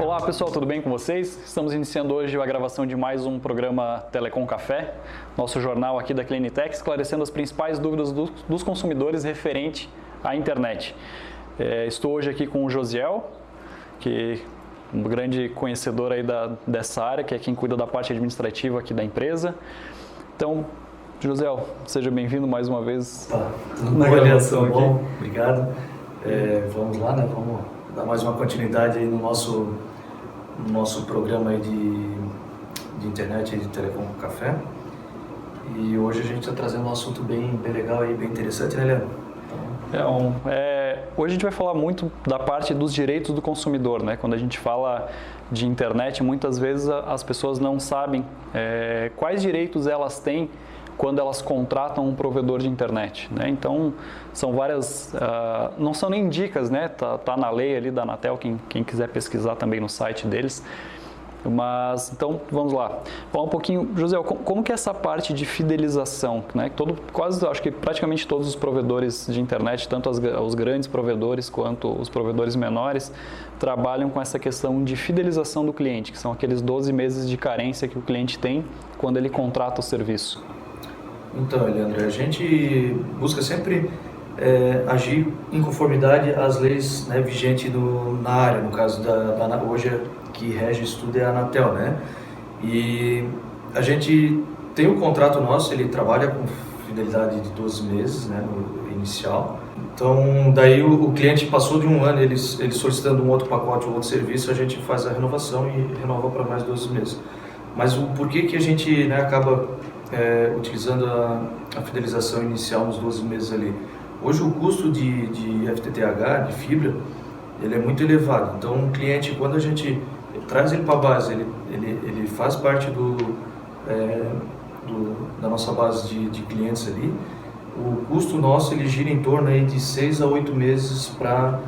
Olá pessoal, tudo bem com vocês? Estamos iniciando hoje a gravação de mais um programa Telecom Café, nosso jornal aqui da Clinitec, esclarecendo as principais dúvidas dos consumidores referente à internet. Estou hoje aqui com o Josiel, que é um grande conhecedor aí dessa área, que é quem cuida da parte administrativa aqui da empresa. Então, Josiel, seja bem-vindo mais uma vez. Na gravação aqui. Obrigado. Vamos lá, né? Vamos dar mais uma continuidade aí no nosso programa aí de internet e de Telecom Café. E hoje a gente está trazendo um assunto bem legal e bem interessante, né, Leandro? Hoje a gente vai falar muito da parte dos direitos do consumidor, né? Quando a gente fala de internet, muitas vezes as pessoas não sabem quais direitos elas têm quando elas contratam um provedor de internet, né? Então, são várias, não são nem dicas, né? Tá na lei ali da Anatel, quem quiser pesquisar também no site deles. Mas, então, vamos lá. Falar um pouquinho, José, como que é essa parte de fidelização, né? Acho que praticamente todos os provedores de internet, tanto os grandes provedores quanto os provedores menores, trabalham com essa questão de fidelização do cliente, que são aqueles 12 meses de carência que o cliente tem quando ele contrata o serviço. Então, Leandro, a gente busca sempre agir em conformidade às leis, né, vigentes na área, no caso hoje que rege isso tudo é a Anatel, né? E a gente tem o contrato nosso, ele trabalha com fidelidade de 12 meses, né, no inicial. Então, daí o cliente passou de um ano, ele solicitando um outro pacote, um outro serviço, a gente faz a renovação e renova para mais 12 meses. Mas o porquê que a gente, né, acaba utilizando a fidelização inicial nos 12 meses ali? Hoje o custo de FTTH, de fibra, ele é muito elevado. Então, um cliente, quando a gente traz ele para a base, ele faz parte da nossa base de clientes ali, o custo nosso ele gira em torno aí de 6 a 8 meses para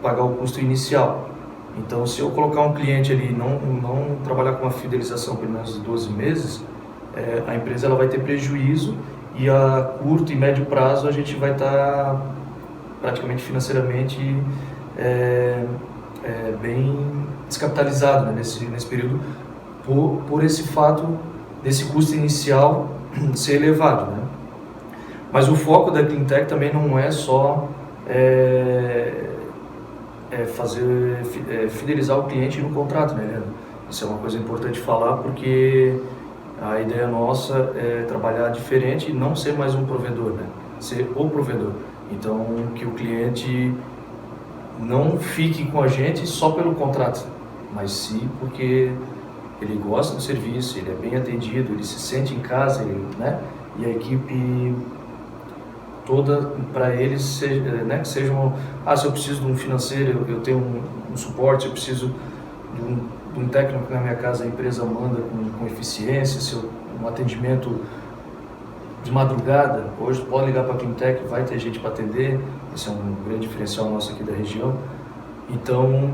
pagar o custo inicial. Então, se eu colocar um cliente ali e não trabalhar com a fidelização pelo menos de 12 meses, a empresa ela vai ter prejuízo e a curto e médio prazo a gente vai estar praticamente financeiramente bem descapitalizado, né, nesse período por esse fato desse custo inicial ser elevado, né? Mas o foco da Clinitec também não é só fidelizar o cliente no contrato, né, Leandro? Isso é uma coisa importante falar, porque a ideia nossa é trabalhar diferente e não ser mais um provedor, né? Ser o provedor. Então, que o cliente não fique com a gente só pelo contrato, mas sim porque ele gosta do serviço, ele é bem atendido, ele se sente em casa, né? E a equipe toda, para eles, né, que sejam... se eu preciso de um financeiro, eu tenho um suporte, eu preciso de um técnico na minha casa, a empresa manda com eficiência, um atendimento de madrugada, hoje pode ligar para a Clinitec, vai ter gente para atender, esse é um grande diferencial nosso aqui da região. Então,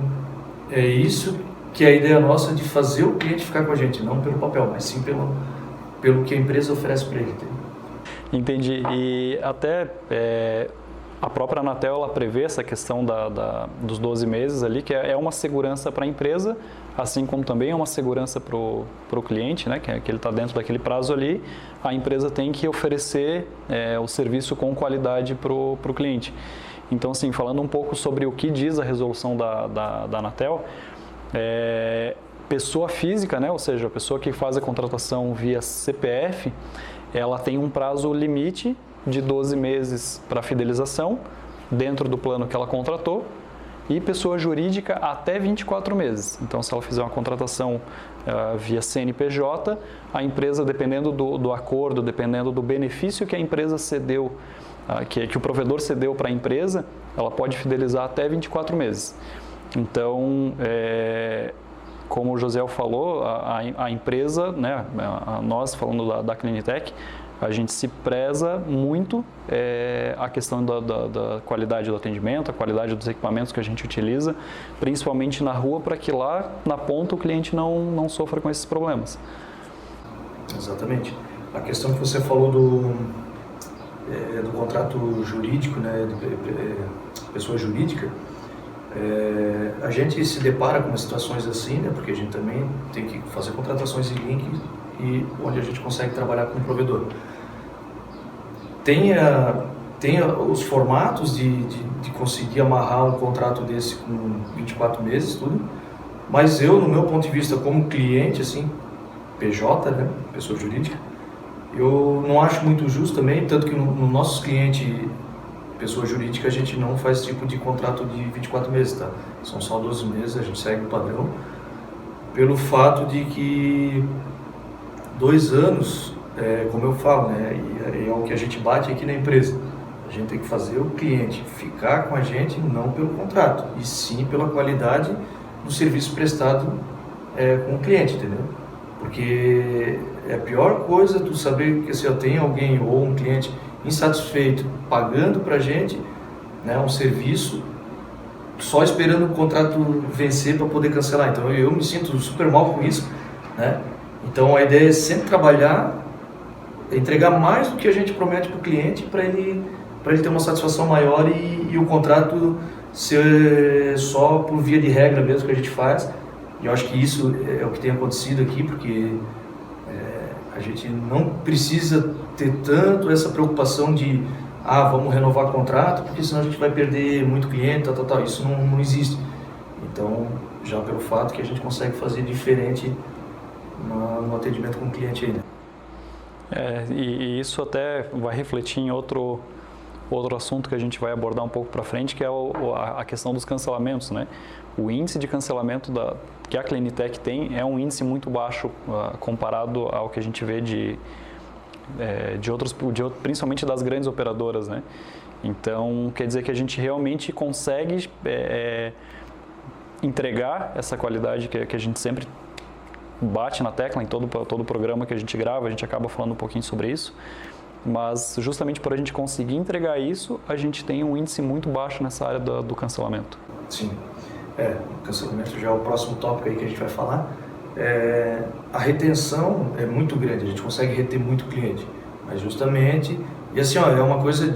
é isso que é a ideia nossa de fazer o cliente ficar com a gente, não pelo papel, mas sim pelo que a empresa oferece para ele. Entendi. E até a própria Anatel ela prevê essa questão dos 12 meses ali, que é uma segurança para a empresa, assim como também é uma segurança para o cliente, né, que ele está dentro daquele prazo ali, a empresa tem que oferecer o serviço com qualidade para o cliente. Então, assim, falando um pouco sobre o que diz a resolução da Anatel, pessoa física, né, ou seja, a pessoa que faz a contratação via CPF, ela tem um prazo limite de 12 meses para fidelização, dentro do plano que ela contratou, e pessoa jurídica até 24 meses. Então, se ela fizer uma contratação via CNPJ, a empresa, dependendo do acordo, dependendo do benefício que a empresa cedeu, que o provedor cedeu para a empresa, ela pode fidelizar até 24 meses. Então, como o José falou, a empresa, né, nós falando da Clinitec, a gente se preza muito a questão da qualidade do atendimento, a qualidade dos equipamentos que a gente utiliza, principalmente na rua, para que lá na ponta o cliente não sofra com esses problemas. Exatamente. A questão que você falou do contrato jurídico, né, de pessoa jurídica, A gente se depara com situações assim, né, porque a gente também tem que fazer contratações em link e onde a gente consegue trabalhar com o provedor. Tem os formatos de conseguir amarrar um contrato desse com 24 meses, tudo, mas eu, no meu ponto de vista como cliente, assim, PJ, né, pessoa jurídica, eu não acho muito justo também, tanto que no nossos clientes, pessoa jurídica, a gente não faz tipo de contrato de 24 meses, tá? São só 12 meses, a gente segue o padrão, pelo fato de que 2 anos, como eu falo, né, e é o que a gente bate aqui na empresa, a gente tem que fazer o cliente ficar com a gente não pelo contrato, e sim pela qualidade do serviço prestado com o cliente, entendeu? Porque é a pior coisa tu saber que se eu tenho alguém ou um cliente insatisfeito pagando pra gente, né, um serviço, só esperando o contrato vencer para poder cancelar. Então eu me sinto super mal com isso, né? Então a ideia é sempre trabalhar, entregar mais do que a gente promete para o cliente para ele ter uma satisfação maior e o contrato ser só por via de regra mesmo que a gente faz. E eu acho que isso é o que tem acontecido aqui, porque a gente não precisa ter tanto essa preocupação de vamos renovar o contrato, porque senão a gente vai perder muito cliente, tal. Isso não existe. Então, já pelo fato que a gente consegue fazer diferente no atendimento com o cliente ainda. E isso até vai refletir em outro assunto que a gente vai abordar um pouco para frente, que é a questão dos cancelamentos, né? O índice de cancelamento que a Clinitec tem é um índice muito baixo comparado ao que a gente vê principalmente das grandes operadoras, né? Então, quer dizer que a gente realmente consegue entregar essa qualidade que a gente sempre bate na tecla em todo o programa que a gente grava, a gente acaba falando um pouquinho sobre isso, mas justamente por a gente conseguir entregar isso, a gente tem um índice muito baixo nessa área do cancelamento. Sim, o cancelamento já é o próximo tópico aí que a gente vai falar. A retenção é muito grande, a gente consegue reter muito cliente, mas justamente, e assim, é uma coisa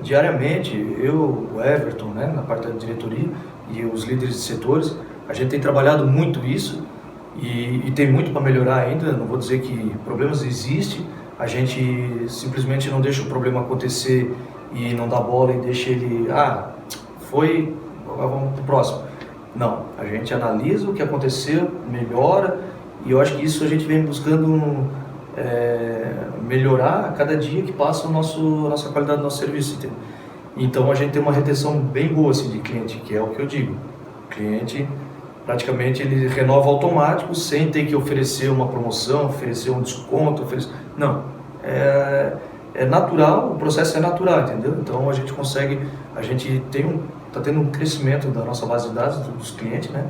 diariamente, eu, o Everton, né, na parte da diretoria e os líderes de setores, a gente tem trabalhado muito isso e tem muito para melhorar ainda. Não vou dizer que problemas existem, a gente simplesmente não deixa o problema acontecer e não dá bola e deixa ele, vamos pro próximo. Não, a gente analisa o que aconteceu, melhora, e eu acho que isso a gente vem buscando melhorar a cada dia que passa a nossa qualidade do nosso serviço, entendeu? Então a gente tem uma retenção bem boa assim, de cliente, que é o que eu digo. O cliente praticamente ele renova automático, sem ter que oferecer uma promoção, oferecer um desconto, não, é natural, o processo é natural, entendeu? Então a gente está tendo um crescimento da nossa base de dados, dos clientes, né?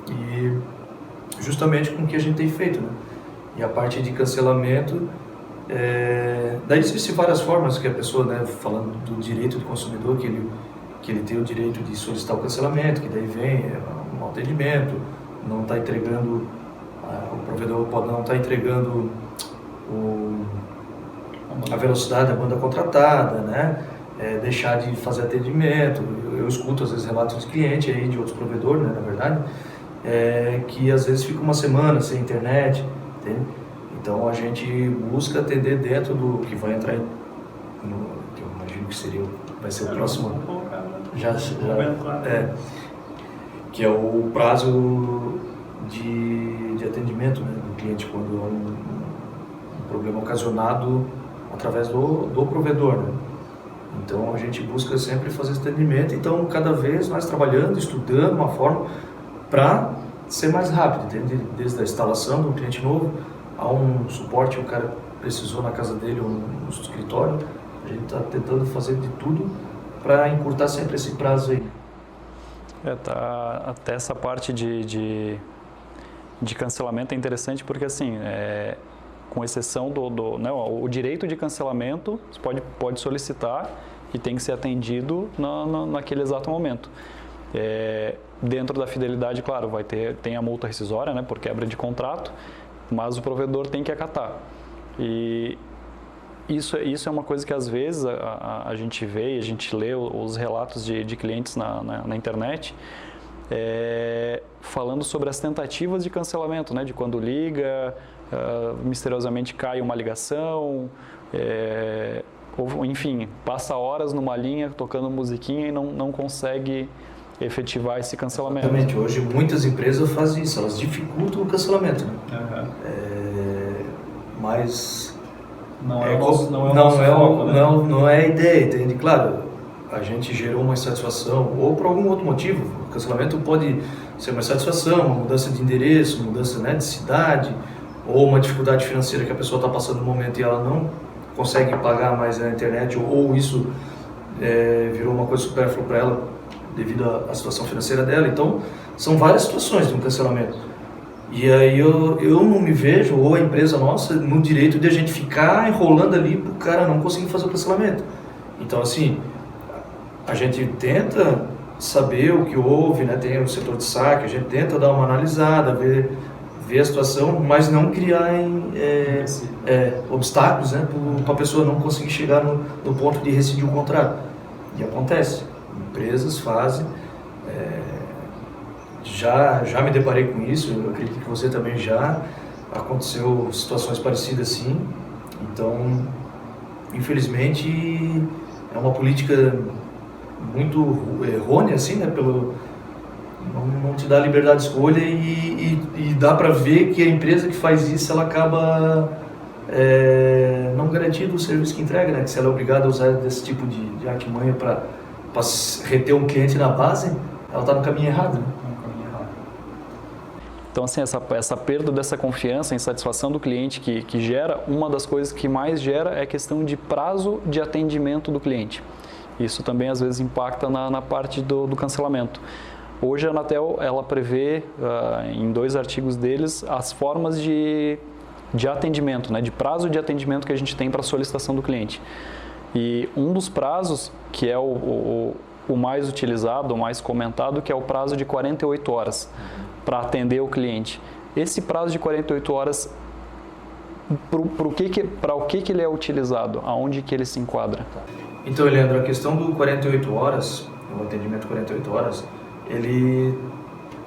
E justamente com o que a gente tem feito, né? E a parte de cancelamento, daí existem várias formas que a pessoa, né, falando do direito do consumidor, que ele tem o direito de solicitar o cancelamento, que daí vem um atendimento, não está entregando, o provedor pode não estar entregando a velocidade da banda contratada, né? Deixar de fazer atendimento. Eu escuto às vezes relatos de cliente aí, de outros provedores, né, na verdade, que às vezes fica uma semana sem internet, entende? Então a gente busca atender dentro do que vai entrar que eu imagino que vai ser o próximo, que é o prazo de atendimento, né, do cliente quando é um problema ocasionado através do provedor, né? Então a gente busca sempre fazer esse atendimento, então cada vez mais trabalhando, estudando uma forma para ser mais rápido, entende? Desde a instalação do cliente novo a um suporte que o cara precisou na casa dele ou no escritório, a gente está tentando fazer de tudo para encurtar sempre esse prazo aí. Até essa parte de cancelamento é interessante porque assim, com exceção né, o direito de cancelamento, você pode solicitar e tem que ser atendido naquele exato momento. Dentro da fidelidade, claro, tem a multa rescisória, né, por quebra de contrato, mas o provedor tem que acatar. E Isso é uma coisa que às vezes a gente vê e a gente lê os relatos de clientes na internet, falando sobre as tentativas de cancelamento, né? De quando liga, misteriosamente cai uma ligação, ou, enfim, passa horas numa linha tocando musiquinha e não consegue efetivar esse cancelamento. Exatamente. Hoje muitas empresas fazem isso, elas dificultam o cancelamento, né? Mas não é a ideia, entende? Claro, a gente gerou uma insatisfação ou por algum outro motivo. O cancelamento pode ser uma insatisfação, uma mudança de endereço, mudança, né, de cidade, ou uma dificuldade financeira que a pessoa está passando no momento e ela não consegue pagar mais na internet, ou isso virou uma coisa supérflua para ela devido à situação financeira dela. Então, são várias situações de um cancelamento. E aí eu não me vejo, ou a empresa nossa, no direito de a gente ficar enrolando ali para o cara não conseguir fazer o cancelamento. Então, assim, a gente tenta saber o que houve, né? Tem o setor de saque, a gente tenta dar uma analisada, ver a situação, mas não criar obstáculos, né? Para a pessoa não conseguir chegar no ponto de rescindir o contrato. E acontece. Empresas fazem. Já me deparei com isso, eu acredito que você também já. Aconteceu situações parecidas assim. Então, infelizmente, é uma política muito errônea, assim, né? Não te dá liberdade de escolha e dá para ver que a empresa que faz isso, ela acaba não garantindo o serviço que entrega, né? Que se ela é obrigada a usar desse tipo de artimanha para reter um cliente na base, ela está no caminho errado, né? Então, assim, essa perda dessa confiança, insatisfação do cliente que gera, uma das coisas que mais gera é a questão de prazo de atendimento do cliente. Isso também, às vezes, impacta na parte do cancelamento. Hoje, a Anatel, ela prevê, em 2 artigos deles, as formas de atendimento, né, de prazo de atendimento que a gente tem para a solicitação do cliente. E um dos prazos, que é o mais utilizado, o mais comentado, que é o prazo de 48 horas para atender o cliente. Esse prazo de 48 horas, para o que ele é utilizado? Aonde que ele se enquadra? Então, Leandro, a questão do 48 horas, o atendimento 48 horas, ele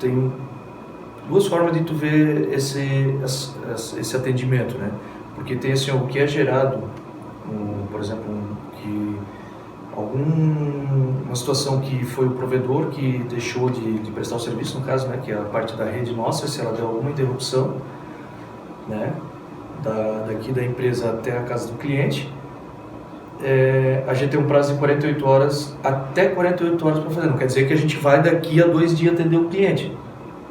tem 2 formas de tu ver esse atendimento, né? Porque tem assim, o que é gerado, por exemplo, uma situação que foi o provedor que deixou de prestar o serviço, no caso, né, que é a parte da rede nossa, se ela deu alguma interrupção, né, daqui da empresa até a casa do cliente, a gente tem um prazo de 48 horas, até 48 horas para fazer. Não quer dizer que a gente vai daqui a 2 dias atender o cliente.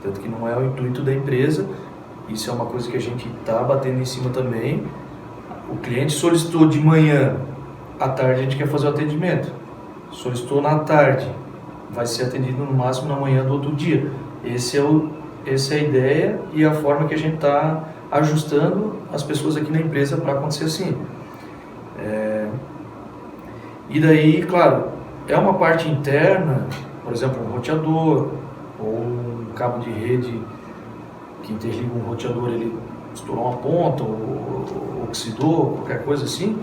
Tanto que não é o intuito da empresa. Isso é uma coisa que a gente está batendo em cima também. O cliente solicitou de manhã, à tarde a gente quer fazer o atendimento. Solicitou na tarde, vai ser atendido no máximo na manhã do outro dia. Essa é a ideia e a forma que a gente está ajustando as pessoas aqui na empresa para acontecer assim. E daí, claro, é uma parte interna, por exemplo, um roteador ou um cabo de rede que interliga um roteador, ele estourou uma ponta ou oxidou, qualquer coisa assim,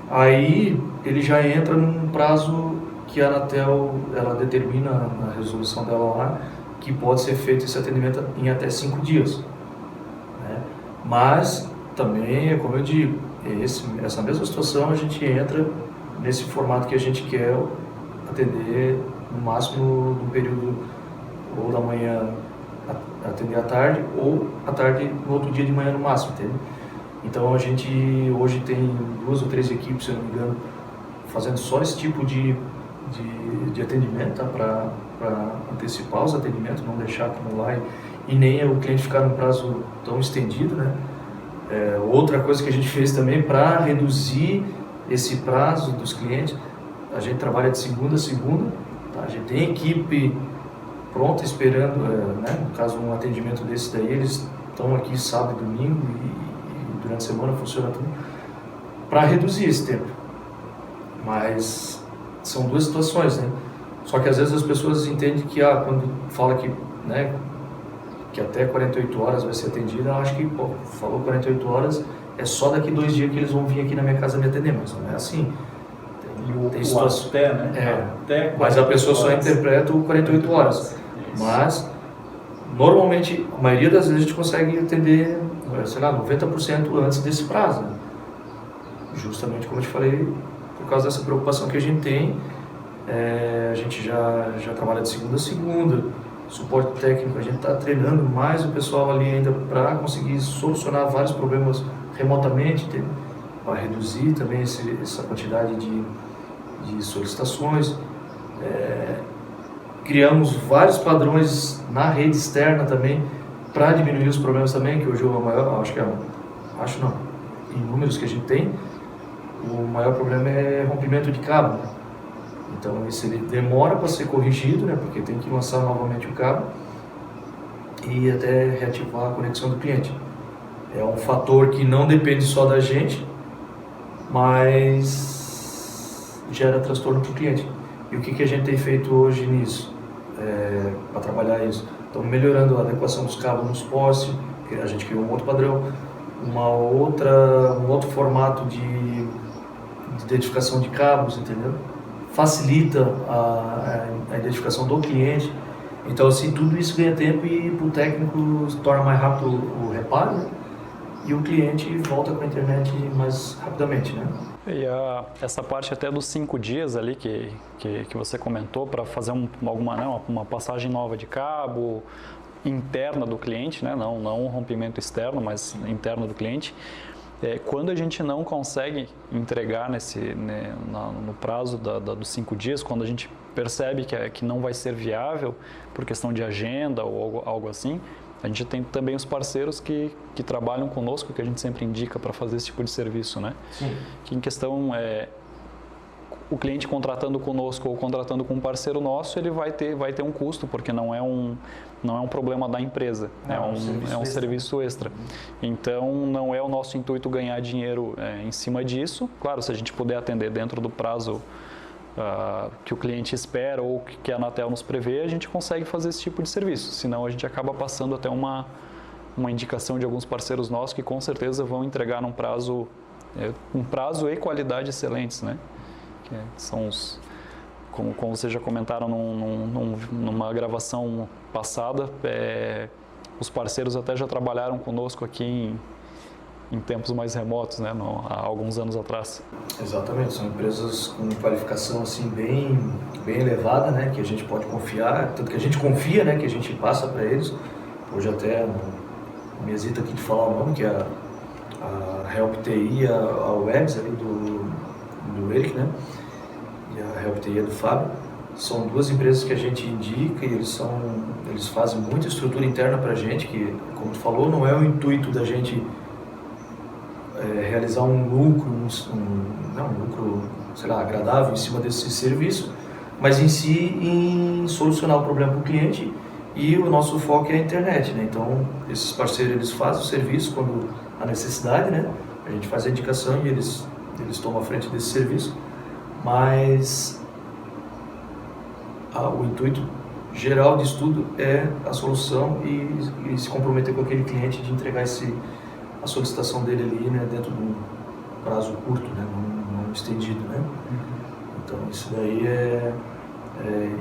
aí ele já entra num prazo que a Anatel ela determina na resolução dela lá, que pode ser feito esse atendimento em até 5 dias. Né? Mas também, como eu digo, essa mesma situação a gente entra nesse formato que a gente quer atender no máximo do período ou da manhã atender à tarde ou à tarde no outro dia de manhã no máximo, entende? Então a gente hoje tem 2 ou 3 equipes, se eu não me engano, fazendo só esse tipo de atendimento, tá? Para antecipar os atendimentos, não deixar acumular e nem o cliente ficar num prazo tão estendido, né? Outra coisa que a gente fez também para reduzir esse prazo dos clientes, a gente trabalha de segunda a segunda, tá? A gente tem equipe pronta esperando, né? No caso um atendimento desse daí, eles estão aqui sábado e domingo e durante a semana funciona tudo, para reduzir esse tempo. Mas são 2 situações, né? Só que às vezes as pessoas entendem que quando fala que, né, que até 48 horas vai ser atendida, eu acho que falou 48 horas é só daqui 2 dias que eles vão vir aqui na minha casa me atender, mas não é assim. Tem situação, até, né? Até mas a pessoa só interpreta o 48 horas. Mas, normalmente, a maioria das vezes a gente consegue atender, sei lá, 90% antes desse prazo. Né? Justamente como eu te falei, por causa dessa preocupação que a gente tem, a gente já trabalha de segunda a segunda, suporte técnico, a gente está treinando mais o pessoal ali ainda para conseguir solucionar vários problemas remotamente, para reduzir também essa quantidade de solicitações. Criamos vários padrões na rede externa também para diminuir os problemas também, que hoje é o maior, em números que a gente tem, o maior problema é rompimento de cabo. Né? Então isso ele demora para ser corrigido, né? Porque tem que lançar novamente o cabo e até reativar a conexão do cliente. É um fator que não depende só da gente, mas gera transtorno para o cliente. E o que a gente tem feito hoje nisso? Para trabalhar isso? Estamos melhorando a adequação dos cabos nos postes, a gente criou um outro padrão, um outro formato de identificação de cabos, entendeu? Facilita a identificação do cliente. Então, assim, tudo isso ganha tempo e para o técnico se torna mais rápido o reparo, né? E o cliente volta com a internet mais rapidamente, né? E essa parte até dos 5 dias ali que você comentou para fazer uma passagem nova de cabo interna do cliente, né? Não um rompimento externo, mas interno do cliente. Quando a gente não consegue entregar no prazo dos 5 dias, quando a gente percebe que não vai ser viável por questão de agenda ou algo assim, a gente tem também os parceiros que trabalham conosco, que a gente sempre indica para fazer esse tipo de serviço, né? Sim. Que em questão, o cliente contratando conosco ou contratando com um parceiro nosso, ele vai ter um custo, porque não é um problema da empresa, é um serviço extra. Então, não é o nosso intuito ganhar dinheiro em cima disso. Claro, se a gente puder atender dentro do prazo que o cliente espera ou que a Anatel nos prevê, a gente consegue fazer esse tipo de serviço. Senão, a gente acaba passando até uma indicação de alguns parceiros nossos que com certeza vão entregar num prazo e qualidade excelentes, né? Que são como vocês já comentaram numa gravação passada, os parceiros até já trabalharam conosco aqui em tempos mais remotos, né, há alguns anos atrás. Exatamente, são empresas com qualificação assim bem elevada, né, que a gente pode confiar, tanto que a gente confia, né, que a gente passa para eles. Hoje até me hesita aqui de falar o nome, que é a Help TI e a Webs ali do Eric, né, e a Help TI é do Fábio. São 2 empresas que a gente indica e eles fazem muita estrutura interna para a gente, que, como tu falou, não é o intuito da gente realizar um lucro, sei lá, agradável em cima desse serviço, mas em si em solucionar o problema para o cliente, e o nosso foco é a internet, né? Então, esses parceiros, eles fazem o serviço quando há necessidade, né? A gente faz a indicação e eles tomam a frente desse serviço, mas o intuito geral disso tudo é a solução e se comprometer com aquele cliente de entregar a solicitação dele ali, né, dentro de um prazo curto, né, não estendido, né? Então isso daí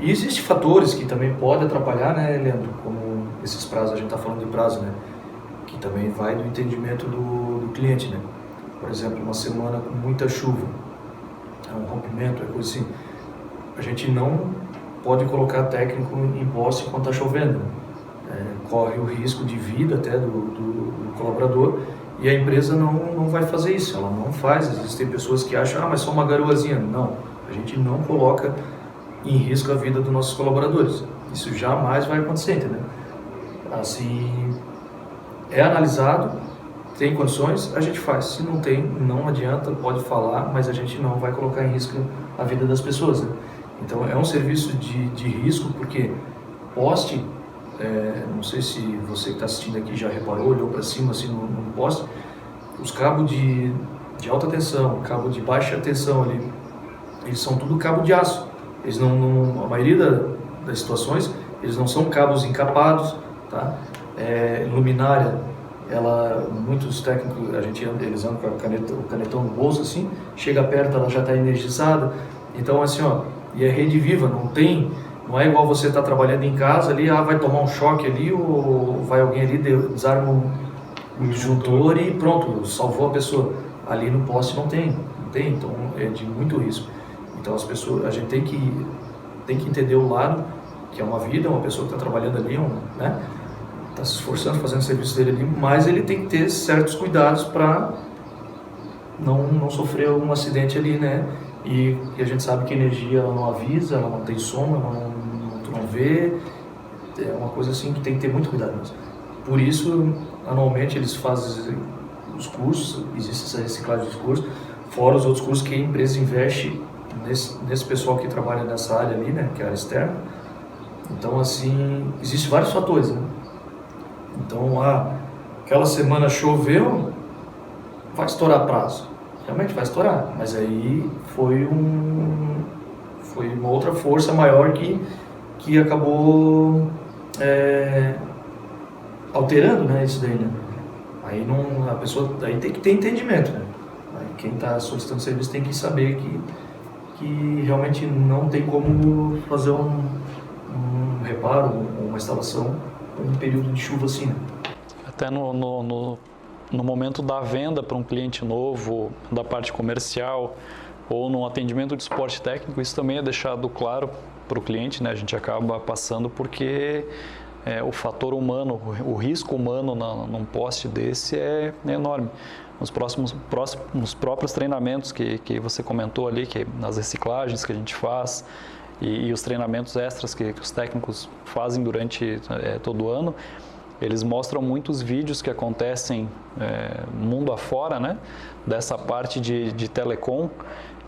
e existem fatores que também podem atrapalhar, né, Leandro, como esses prazos, a gente está falando de prazo, né, que também vai do entendimento do cliente, né? Por exemplo, uma semana com muita chuva, um rompimento, coisa assim, a gente não pode colocar técnico em poste enquanto está chovendo. Corre o risco de vida até do colaborador, e a empresa não vai fazer isso, ela não faz. Existem pessoas que acham, mas só uma garoazinha. Não, a gente não coloca em risco a vida dos nossos colaboradores. Isso jamais vai acontecer, entendeu? Assim, é analisado, tem condições, a gente faz. Se não tem, não adianta, pode falar, mas a gente não vai colocar em risco a vida das pessoas, né? Então, é um serviço de risco, porque poste, não sei se você que está assistindo aqui já reparou, olhou para cima assim no poste, os cabos de alta tensão, cabo de baixa tensão ali, eles são tudo cabo de aço. Eles a maioria das situações, eles não são cabos encapados, tá? Luminária muitos técnicos, eles andam com o canetão no bolso assim, chega perto, ela já está energizada. Então assim, ó, e é rede viva, não é igual você estar trabalhando em casa ali, vai tomar um choque ali, ou vai alguém ali, desarma um disjuntor e pronto, salvou a pessoa. Ali no poste não tem, então é de muito risco. Então a gente tem que entender o lado, que é uma vida, uma pessoa que está trabalhando ali, né? Está se esforçando, fazendo o serviço dele ali, mas ele tem que ter certos cuidados para não sofrer algum acidente ali, né? E a gente sabe que a energia ela não avisa, ela não tem som, tu não vê, é uma coisa assim que tem que ter muito cuidado mesmo. Por isso, anualmente eles fazem os cursos, existe essa reciclagem dos cursos, fora os outros cursos que a empresa investe nesse pessoal que trabalha nessa área ali, né, que é a área externa. Então, assim, existem vários fatores, né? Então, aquela semana choveu, vai estourar prazo. Realmente vai estourar, mas aí foi uma outra força maior que acabou alterando, né, isso daí, né? Aí a pessoa tem que ter entendimento, né? Aí quem está solicitando serviço tem que saber que realmente não tem como fazer um reparo, uma instalação em um período de chuva assim, né? Até no momento da venda para um cliente novo, da parte comercial ou no atendimento de suporte técnico, isso também é deixado claro para o cliente, né? A gente acaba passando porque o fator humano, o risco humano num poste desse é enorme. Nos próprios treinamentos que você comentou ali, que nas reciclagens que a gente faz e os treinamentos extras que os técnicos fazem durante todo ano, eles mostram muitos vídeos que acontecem mundo afora, né? Dessa parte de telecom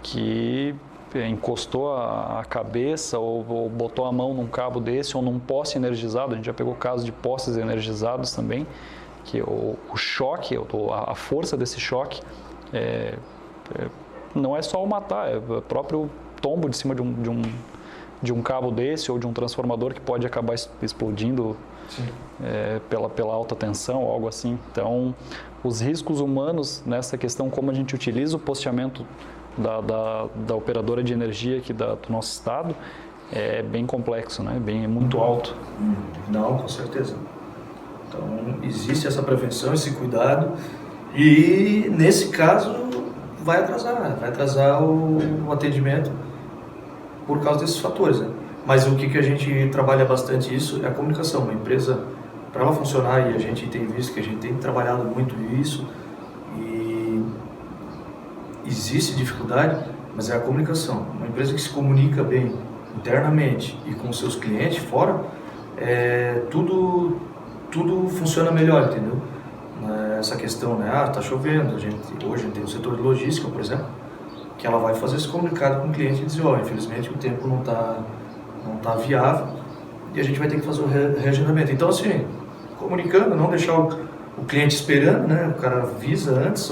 que encostou a cabeça ou botou a mão num cabo desse ou num poste energizado. A gente já pegou casos de postes energizados também, que o choque, a força desse choque não é só o matar, é o próprio tombo de cima de um cabo desse ou de um transformador que pode acabar explodindo pela alta tensão ou algo assim. Então, os riscos humanos nessa questão, como a gente utiliza o posteamento da operadora de energia aqui do nosso estado, é bem complexo, né? É muito alto. Não, com certeza. Então, existe essa prevenção, esse cuidado e, nesse caso, vai atrasar o atendimento por causa desses fatores, né? Mas o que a gente trabalha bastante isso é a comunicação. Uma empresa, para ela funcionar, e a gente tem visto que a gente tem trabalhado muito isso, e existe dificuldade, mas é a comunicação. Uma empresa que se comunica bem internamente e com seus clientes fora, tudo funciona melhor, entendeu? Essa questão, né? Tá chovendo, hoje a gente tem o setor de logística, por exemplo, que ela vai fazer esse comunicado com o cliente e dizer, infelizmente o tempo não tá viável e a gente vai ter que fazer o reagendamento. Então, assim, comunicando, não deixar o cliente esperando, né? O cara avisa antes,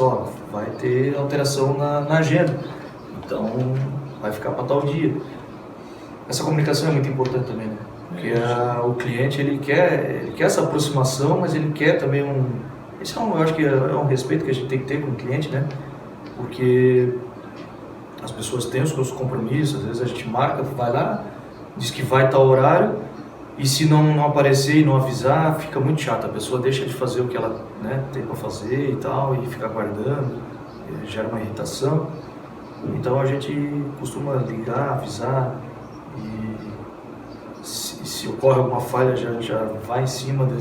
vai ter alteração na agenda, então vai ficar para tal dia. Essa comunicação é muito importante também, né? Porque o cliente, ele quer essa aproximação, mas ele quer também eu acho que é um respeito que a gente tem que ter com o cliente, né? Porque as pessoas têm os seus compromissos, às vezes a gente marca, vai lá, diz que vai tal horário, e se não aparecer e não avisar, fica muito chato. A pessoa deixa de fazer o que ela, né, tem para fazer e tal, e fica aguardando, gera uma irritação. Então a gente costuma ligar, avisar, e se ocorre alguma falha, já vai em cima da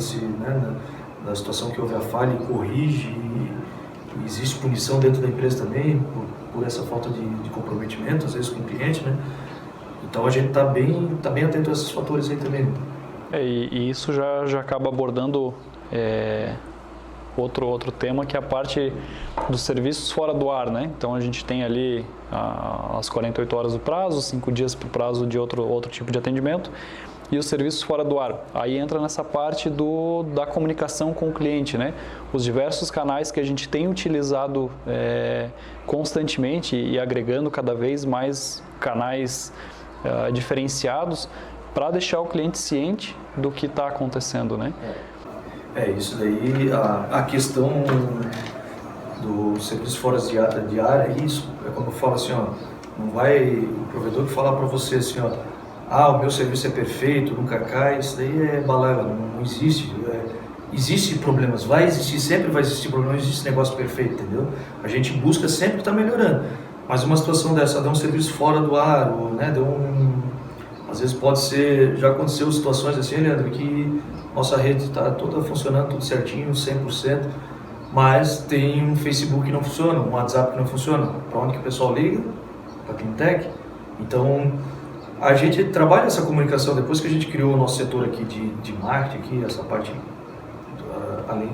situação que houve a falha e corrige, e existe punição dentro da empresa também por essa falta de comprometimento, às vezes com o cliente, né? Então a gente está bem atento a esses fatores aí também. E isso já acaba abordando outro tema, que é a parte dos serviços fora do ar, né? Então a gente tem ali as 48 horas do prazo, 5 dias para o prazo de outro tipo de atendimento, e os serviços fora do ar. Aí entra nessa parte da comunicação com o cliente, né? Os diversos canais que a gente tem utilizado constantemente e agregando cada vez mais canais diferenciados para deixar o cliente ciente do que está acontecendo, né? Isso daí, a questão do serviço fora de área, isso, é como eu falo assim, ó, não vai o provedor falar para você assim, ó, o meu serviço é perfeito, nunca cai, isso daí é balela, não existe. Existe problemas, sempre vai existir problemas, não existe negócio perfeito, entendeu? A gente busca sempre estar melhorando, mas uma situação dessa, deu um serviço fora do ar, ou, né, às vezes pode ser, já aconteceu situações assim, Leandro, que nossa rede está toda funcionando, tudo certinho, 100%, mas tem um Facebook que não funciona, um WhatsApp que não funciona. Para onde que o pessoal liga? Para a Cleantech. Então, a gente trabalha essa comunicação, depois que a gente criou o nosso setor aqui de marketing, aqui, essa parte, além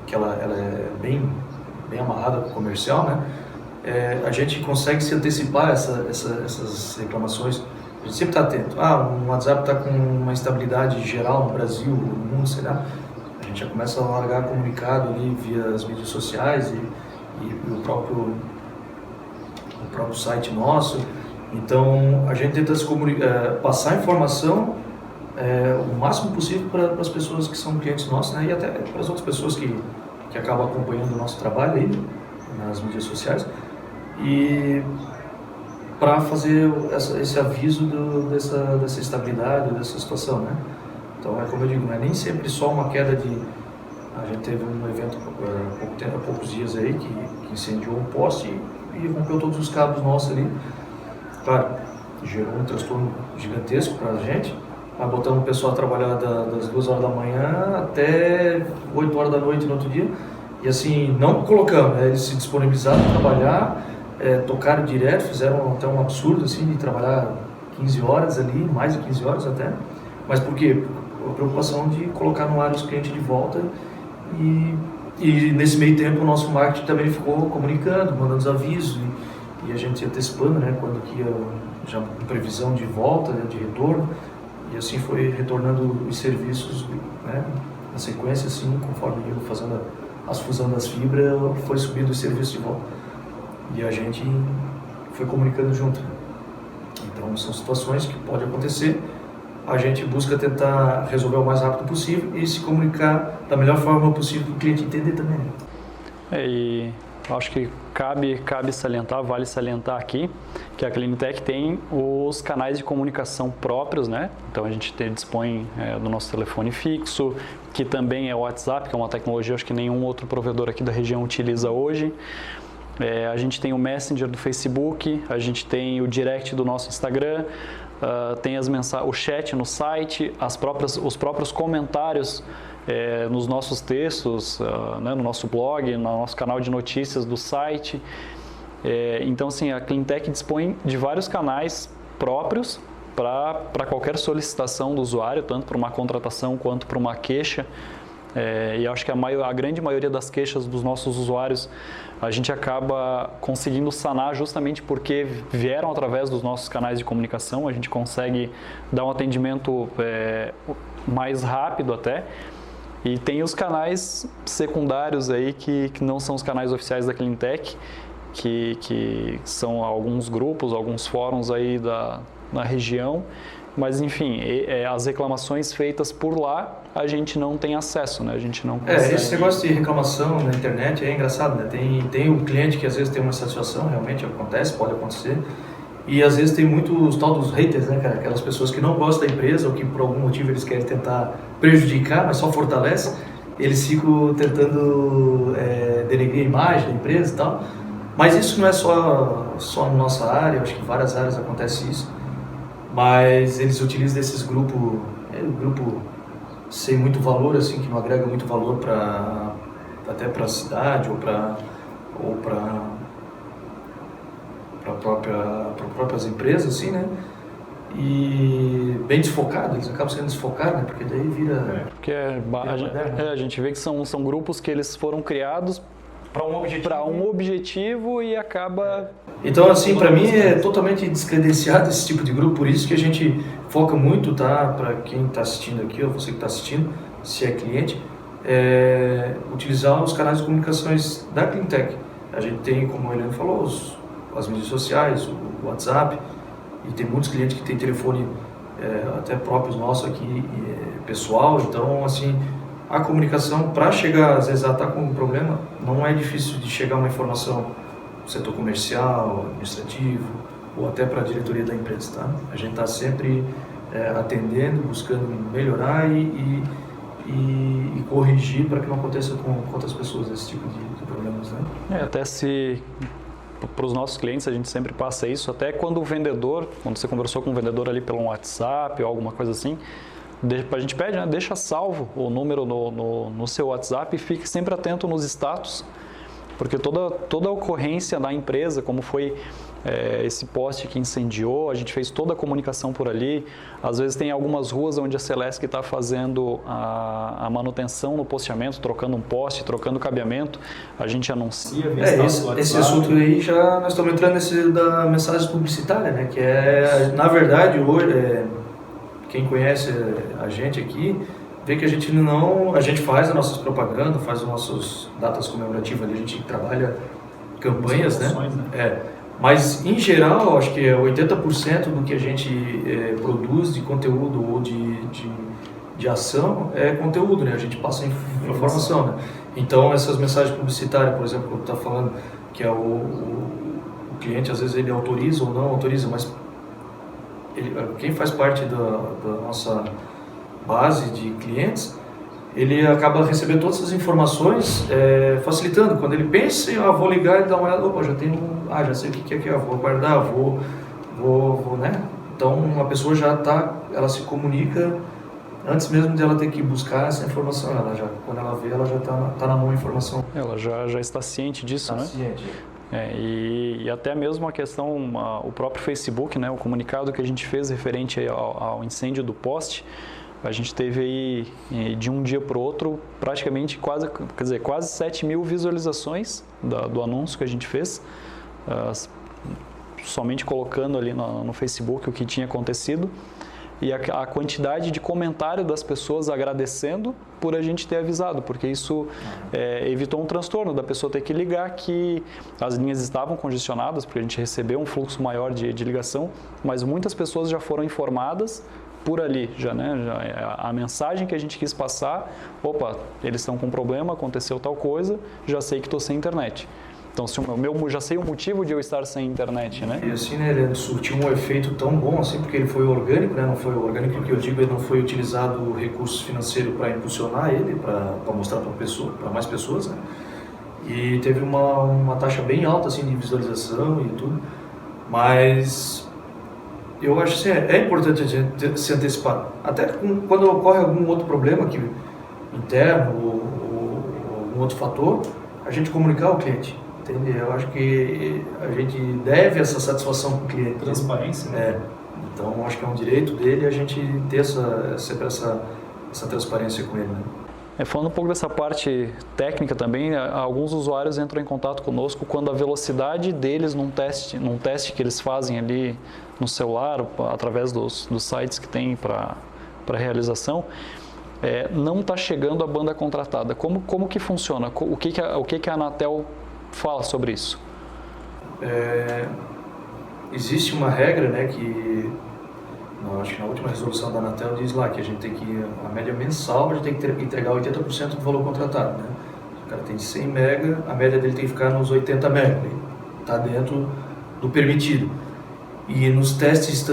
que ela é bem amarrada com o comercial, né? A gente consegue se antecipar essas reclamações. A gente sempre está atento. Um WhatsApp está com uma instabilidade geral no Brasil, no mundo, sei lá. A gente já começa a largar comunicado ali via as mídias sociais e o próprio site nosso. Então, a gente tenta passar informação o máximo possível para as pessoas que são clientes nossos, né? E até para as outras pessoas que acabam acompanhando o nosso trabalho aí nas mídias sociais. E para fazer esse aviso dessa estabilidade, dessa situação, né? Então, como eu digo, não é nem sempre só uma queda de... A gente teve um evento há poucos dias aí que incendiou um poste e rompeu todos os cabos nossos ali. Claro, gerou um transtorno gigantesco para a gente. Nós botamos o pessoal a trabalhar das 2 horas da manhã até 8 horas da noite no outro dia. E assim, não colocamos, né? Eles se disponibilizaram para trabalhar, tocaram direto, fizeram até um absurdo assim, de trabalhar 15 horas ali, mais de 15 horas até. Mas por quê? A preocupação de colocar no ar os clientes de volta e nesse meio tempo o nosso marketing também ficou comunicando, mandando os avisos e a gente antecipando, né, quando que ia já em previsão de volta, né, de retorno, e assim foi retornando os serviços, né, na sequência, assim, conforme ia fazendo as fusão das fibras, foi subindo os serviços de volta e a gente foi comunicando junto. Então são situações que podem acontecer. A gente busca tentar resolver o mais rápido possível e se comunicar da melhor forma possível para o cliente entender também. E acho que cabe salientar, vale salientar aqui, que a Cleantech tem os canais de comunicação próprios, né? Então a gente dispõe do nosso telefone fixo, que também é o WhatsApp, que é uma tecnologia acho que nenhum outro provedor aqui da região utiliza hoje. A gente tem o Messenger do Facebook, a gente tem o Direct do nosso Instagram, tem o chat no site, os próprios comentários nos nossos textos, né, no nosso blog, no nosso canal de notícias do site. Então, assim, a Cleantech dispõe de vários canais próprios para qualquer solicitação do usuário, tanto para uma contratação quanto para uma queixa. E acho que a grande maioria das queixas dos nossos usuários a gente acaba conseguindo sanar justamente porque vieram através dos nossos canais de comunicação. A gente consegue dar um atendimento mais rápido até. E tem os canais secundários aí que não são os canais oficiais da Cleantech, que são alguns grupos, alguns fóruns aí na região. Mas, enfim, as reclamações feitas por lá, a gente não tem acesso, né? A gente não consegue... Esse negócio de reclamação na internet é engraçado, né? Tem um cliente que às vezes tem uma insatisfação, realmente acontece, pode acontecer. E às vezes tem muitos tal dos haters, né, cara? Aquelas pessoas que não gostam da empresa ou que por algum motivo eles querem tentar prejudicar, mas só fortalece. Eles ficam tentando denegrir a imagem da empresa e tal. Mas isso não é só na nossa área, acho que em várias áreas acontece isso. Mas eles utilizam desses grupos, grupo sem muito valor, assim, que não agrega muito valor até para a cidade ou para próprias empresas, assim, né? E bem desfocado, eles acabam sendo desfocados, né? Porque daí vira... Porque a gente vê que são grupos que eles foram criados para um objetivo e acaba... Então, assim, para mim é totalmente descredenciado esse tipo de grupo, por isso que a gente foca muito, tá? Para quem está assistindo aqui, ou você que está assistindo, se é cliente, utilizar os canais de comunicações da Cleantech. A gente tem, como o Heleno falou, as mídias sociais, o WhatsApp, e tem muitos clientes que têm telefone até próprios nossos aqui, pessoal. Então, assim, a comunicação, para chegar, às vezes, a estar com um problema, não é difícil de chegar uma informação do setor comercial, administrativo, ou até para a diretoria da empresa, tá? A gente está sempre atendendo, buscando melhorar e corrigir para que não aconteça com outras pessoas esse tipo de problemas, né? Até se para os nossos clientes a gente sempre passa isso, até quando você conversou com o vendedor ali pelo WhatsApp ou alguma coisa assim, a gente pede, né, deixa salvo o número no seu WhatsApp e fique sempre atento nos status, porque toda ocorrência da empresa, como foi esse poste que incendiou, a gente fez toda a comunicação por ali. Às vezes tem algumas ruas onde a Celesc está fazendo a manutenção no posteamento, trocando um poste, trocando cabeamento, a gente anuncia. Esse assunto aí já nós estamos entrando nesse da mensagem publicitária, né? Que na verdade, hoje, quem conhece a gente aqui, vê que a gente faz as nossas propagandas, faz as nossas datas comemorativas ali, a gente trabalha campanhas, né? Mas, em geral, acho que 80% do que a gente produz de conteúdo ou de ação é conteúdo, né? A gente passa informação, né? Então, essas mensagens publicitárias, por exemplo, quando está falando que o cliente, às vezes, ele autoriza ou não autoriza, mas quem faz parte da nossa base de clientes, ele acaba recebendo todas essas informações, facilitando. Quando ele pensa, vou ligar e dar uma olhada, opa, já sei o que é que vou guardar, vou, né? Então, a pessoa ela se comunica antes mesmo de ela ter que buscar essa informação. Quando ela vê, ela já está na mão a informação. Ela já está ciente disso, né? Ciente. E até mesmo a questão, o próprio Facebook, né? O comunicado que a gente fez referente ao incêndio do poste, a gente teve aí, de um dia para o outro, praticamente quase 7 mil visualizações do anúncio que a gente fez, somente colocando ali no Facebook o que tinha acontecido, e a quantidade de comentário das pessoas agradecendo por a gente ter avisado, porque isso evitou um transtorno da pessoa ter que ligar, que as linhas estavam congestionadas, porque a gente recebeu um fluxo maior de ligação, mas muitas pessoas já foram informadas por ali, a mensagem que a gente quis passar, opa, eles estão com problema, aconteceu tal coisa, já sei que estou sem internet. Então, já sei o motivo de eu estar sem internet, né? E assim, né, ele surtiu um efeito tão bom assim, porque ele foi orgânico, né? Não foi orgânico, que eu digo, ele não foi utilizado o recurso financeiro para impulsionar ele, para mostrar para mais pessoas, né? E teve uma taxa bem alta assim de visualização e tudo, mas eu acho que é importante a gente se antecipar. Até quando ocorre algum outro problema interno ou algum outro fator, a gente comunicar ao cliente. Entende? Eu acho que a gente deve essa satisfação para o cliente. Transparência, né? Então, acho que é um direito dele a gente ter sempre essa transparência com ele, né? Falando um pouco dessa parte técnica também, alguns usuários entram em contato conosco quando a velocidade deles num teste que eles fazem ali no celular, através dos sites que tem para realização, não está chegando a banda contratada. Como que funciona? O que a Anatel fala sobre isso? Existe uma regra, né, que acho que na última resolução da Anatel diz lá que a gente tem que, a média mensal, a gente tem que entregar 80% do valor contratado, né? O cara tem 100 mega, a média dele tem que ficar nos 80 mega, está dentro do permitido. E nos testes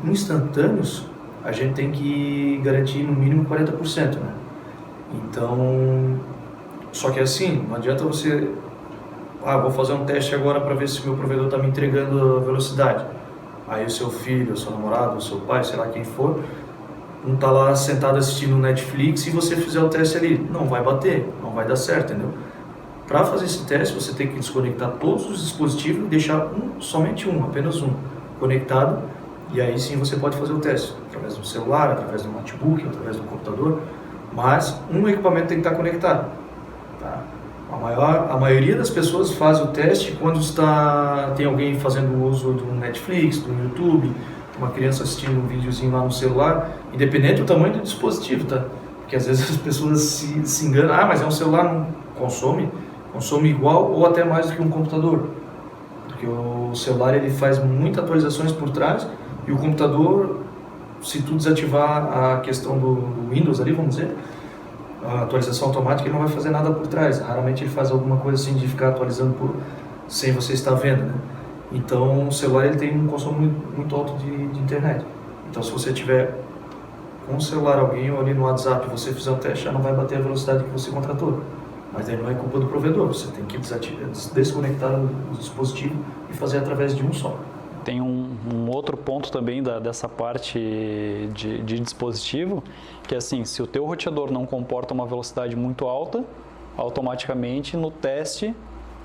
instantâneos, a gente tem que garantir no mínimo 40%, né? Então, só que assim, não adianta você, vou fazer um teste agora para ver se o meu provedor está me entregando a velocidade. Aí o seu filho, o seu namorado, o seu pai, sei lá quem for, não está lá sentado assistindo Netflix e você fizer o teste ali. Não vai bater, não vai dar certo, entendeu? Para fazer esse teste, você tem que desconectar todos os dispositivos e deixar apenas um, conectado, e aí sim você pode fazer o teste, através do celular, através do notebook, através do computador, mas um equipamento tem que estar conectado. Tá? A maioria das pessoas faz o teste quando tem alguém fazendo uso do Netflix, do YouTube, uma criança assistindo um videozinho lá no celular, independente do tamanho do dispositivo, tá? Porque às vezes as pessoas se enganam, mas é um celular, não consome igual ou até mais do que um computador. Porque o celular ele faz muitas atualizações por trás e o computador, se tu desativar a questão do Windows ali, vamos dizer, a atualização automática, ele não vai fazer nada por trás. Raramente ele faz alguma coisa assim de ficar atualizando sem você estar vendo, né? Então o celular ele tem um consumo muito alto de internet. Então se você tiver com o celular alguém ou ali no WhatsApp e você fizer um teste, já não vai bater a velocidade que você contratou. Mas aí não é culpa do provedor, você tem que desconectar o dispositivo e fazer através de um só. Tem um outro ponto também dessa parte de dispositivo, que é assim, se o teu roteador não comporta uma velocidade muito alta, automaticamente no teste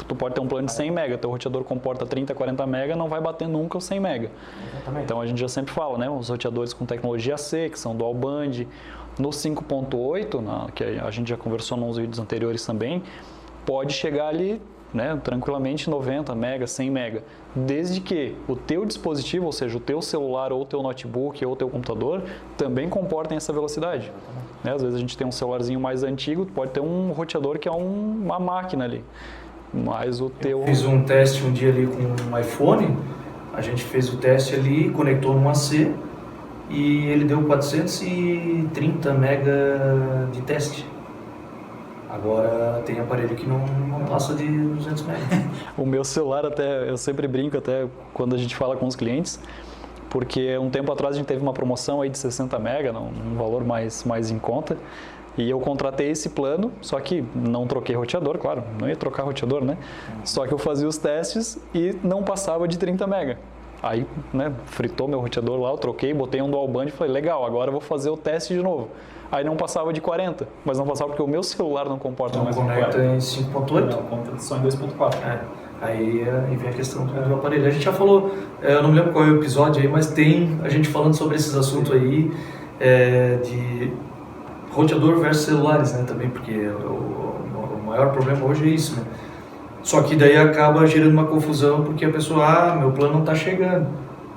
tu pode ter um plano de 100 MB, teu roteador comporta 30, 40 MB, não vai bater nunca os 100 MB. Exatamente. Então a gente já sempre fala, né, os roteadores com tecnologia C, que são dual band, no 5.8, que a gente já conversou nos vídeos anteriores também, pode chegar ali, né, tranquilamente 90 MB, 100 MB, desde que o teu dispositivo, ou seja, o teu celular ou o teu notebook ou o teu computador, também comportem essa velocidade. Né, às vezes a gente tem um celularzinho mais antigo, pode ter um roteador que é uma máquina ali. Mas o teu... Eu fiz um teste um dia ali com um iPhone, a gente fez o teste ali, conectou no AC e ele deu 430 MB de teste. Agora tem aparelho que não passa de 200 MB. O meu celular até, eu sempre brinco até quando a gente fala com os clientes, porque um tempo atrás a gente teve uma promoção aí de 60 MB, um valor mais em conta. E eu contratei esse plano, só que não troquei roteador, claro, não ia trocar roteador, né? Só que eu fazia os testes e não passava de 30 MB. Aí, né, fritou meu roteador lá, eu troquei, botei um dual band e falei, legal, agora eu vou fazer o teste de novo. Aí não passava de 40, mas não passava porque o meu celular não comporta mais. Não conecta em 5.8? Não, conta só em 2.4. Aí vem a questão do aparelho. A gente já falou, eu não me lembro qual é o episódio aí, mas tem a gente falando sobre esses assuntos aí, de roteador versus celulares, né, também, porque o maior problema hoje é isso, né? Só que daí acaba gerando uma confusão, porque a pessoa, meu plano não está chegando.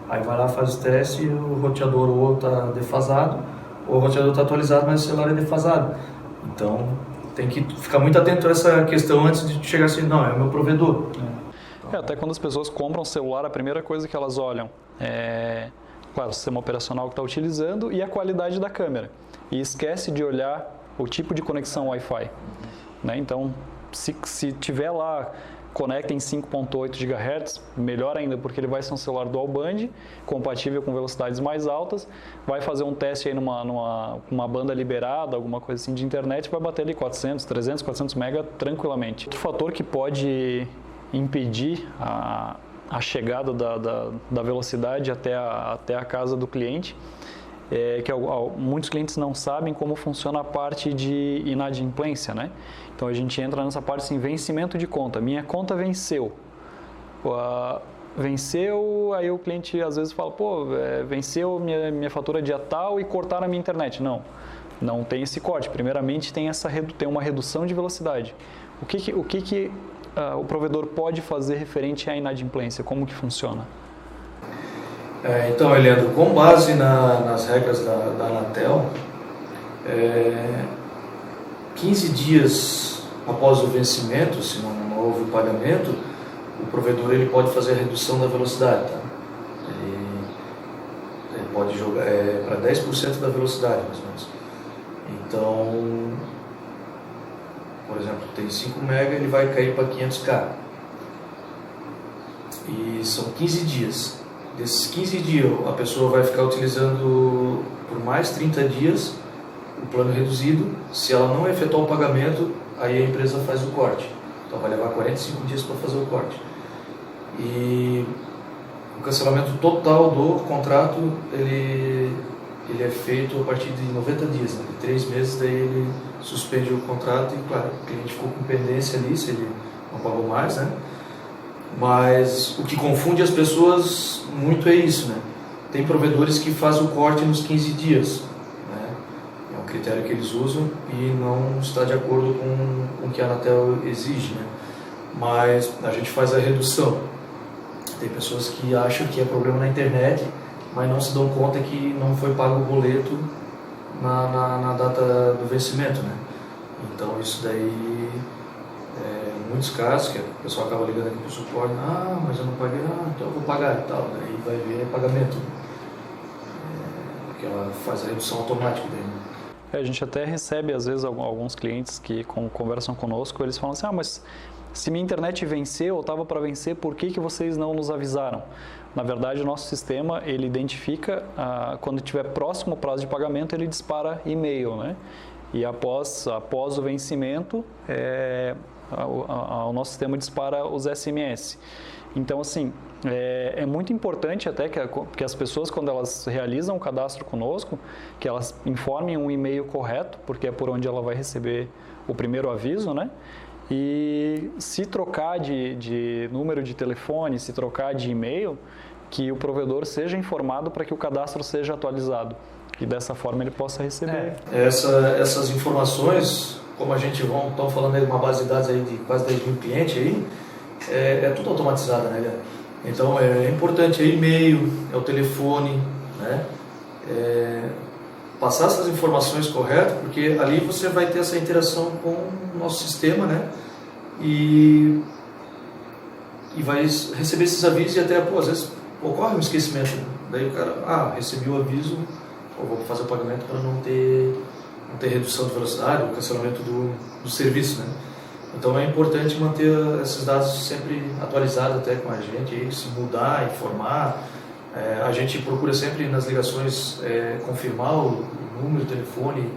Aí vai lá, faz o teste e o roteador ou está defasado, ou o roteador está atualizado, mas o celular é defasado. Então, tem que ficar muito atento a essa questão antes de chegar assim, não, é o meu provedor. Até quando as pessoas compram um celular, a primeira coisa que elas olham é, claro, o sistema operacional que está utilizando e a qualidade da câmera. E esquece de olhar o tipo de conexão Wi-Fi. Né? Então, se tiver lá, conecta em 5.8 GHz, melhor ainda, porque ele vai ser um celular dual band, compatível com velocidades mais altas, vai fazer um teste aí numa banda liberada, alguma coisa assim de internet, vai bater ali 400, 300, 400 MB tranquilamente. Outro fator que pode impedir a chegada da velocidade até a casa do cliente é que muitos clientes não sabem como funciona a parte de inadimplência, né? Então a gente entra nessa parte assim, vencimento de conta. Minha conta venceu. Venceu, aí o cliente às vezes fala, venceu minha fatura dia tal e cortaram a minha internet. Não tem esse corte. Primeiramente tem uma redução de velocidade. O que o provedor pode fazer referente à inadimplência? Como que funciona? Então, Eliandro, com base nas regras da Anatel, 15 dias após o vencimento, se não houve pagamento, o provedor ele pode fazer a redução da velocidade. Tá? Ele pode jogar para 10% da velocidade, mais ou menos. Então, por exemplo, tem 5 MB, ele vai cair para 500K. E são 15 dias. Desses 15 dias, a pessoa vai ficar utilizando por mais 30 dias o plano reduzido. Se ela não efetuar o pagamento, aí a empresa faz o corte. Então vai levar 45 dias para fazer o corte. E o cancelamento total do contrato, ele é feito a partir de 90 dias. Né? De 3 meses, daí ele suspende o contrato e, claro, o cliente ficou com pendência ali, se ele não pagou mais, né? Mas o que confunde as pessoas muito é isso, né? Tem provedores que fazem o corte nos 15 dias, né? É um critério que eles usam e não está de acordo com o que a Anatel exige, né? Mas a gente faz a redução. Tem pessoas que acham que é problema na internet, mas não se dão conta que não foi pago o boleto na data do vencimento, né? Então isso daí... em muitos casos, que o pessoal acaba ligando aqui para o suporte, mas eu não paguei, então eu vou pagar e tal, daí vai ver pagamento, porque ela faz a redução automática daí. A gente até recebe, às vezes, alguns clientes que conversam conosco, eles falam assim, mas se minha internet venceu ou estava para vencer, por que vocês não nos avisaram? Na verdade, o nosso sistema, ele identifica, quando estiver próximo ao prazo de pagamento, ele dispara e-mail, né? E após o vencimento, o nosso sistema dispara os SMS. Então, assim, é muito importante até que as pessoas, quando elas realizam o cadastro conosco, que elas informem um e-mail correto, porque é por onde ela vai receber o primeiro aviso, né? E se trocar de número de telefone, se trocar de e-mail, que o provedor seja informado para que o cadastro seja atualizado. E dessa forma ele possa receber. Essas informações, como a gente estamos falando aí de uma base de dados aí de quase 10 mil clientes aí, é tudo automatizado, né, galera? Então é importante, e-mail, o telefone, né? Passar essas informações corretas, porque ali você vai ter essa interação com o nosso sistema, né? E vai receber esses avisos e até, às vezes ocorre um esquecimento. Daí o cara, recebi o aviso, vou fazer o pagamento para não ter redução de velocidade, o cancelamento do serviço, né? Então é importante manter esses dados sempre atualizados até com a gente, aí, se mudar, informar. A gente procura sempre nas ligações confirmar o número, o telefone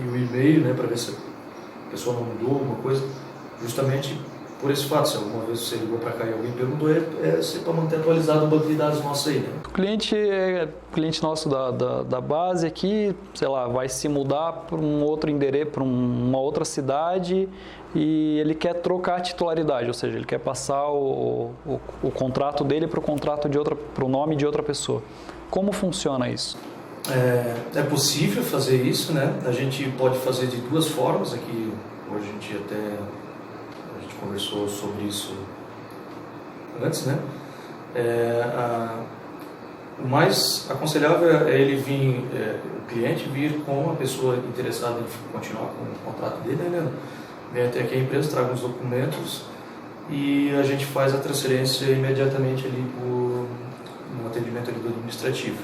e o e-mail, né, para ver se a pessoa não mudou alguma coisa, justamente por esse fato. Se alguma vez você ligou para cá e alguém perguntou, é sempre para manter atualizado o banco de dados nosso aí, né? O cliente é cliente nosso da base aqui, sei lá, vai se mudar para um outro endereço, para uma outra cidade, e ele quer trocar a titularidade, ou seja, ele quer passar o contrato dele para o nome de outra pessoa. Como funciona isso? É possível fazer isso, né? A gente pode fazer de duas formas aqui. Hoje a gente conversou sobre isso antes, né? O mais aconselhável é ele vir, o cliente vir com a pessoa interessada em continuar com o contrato dele, né? Vem até aqui a empresa, traga os documentos e a gente faz a transferência imediatamente ali no atendimento ali do administrativo.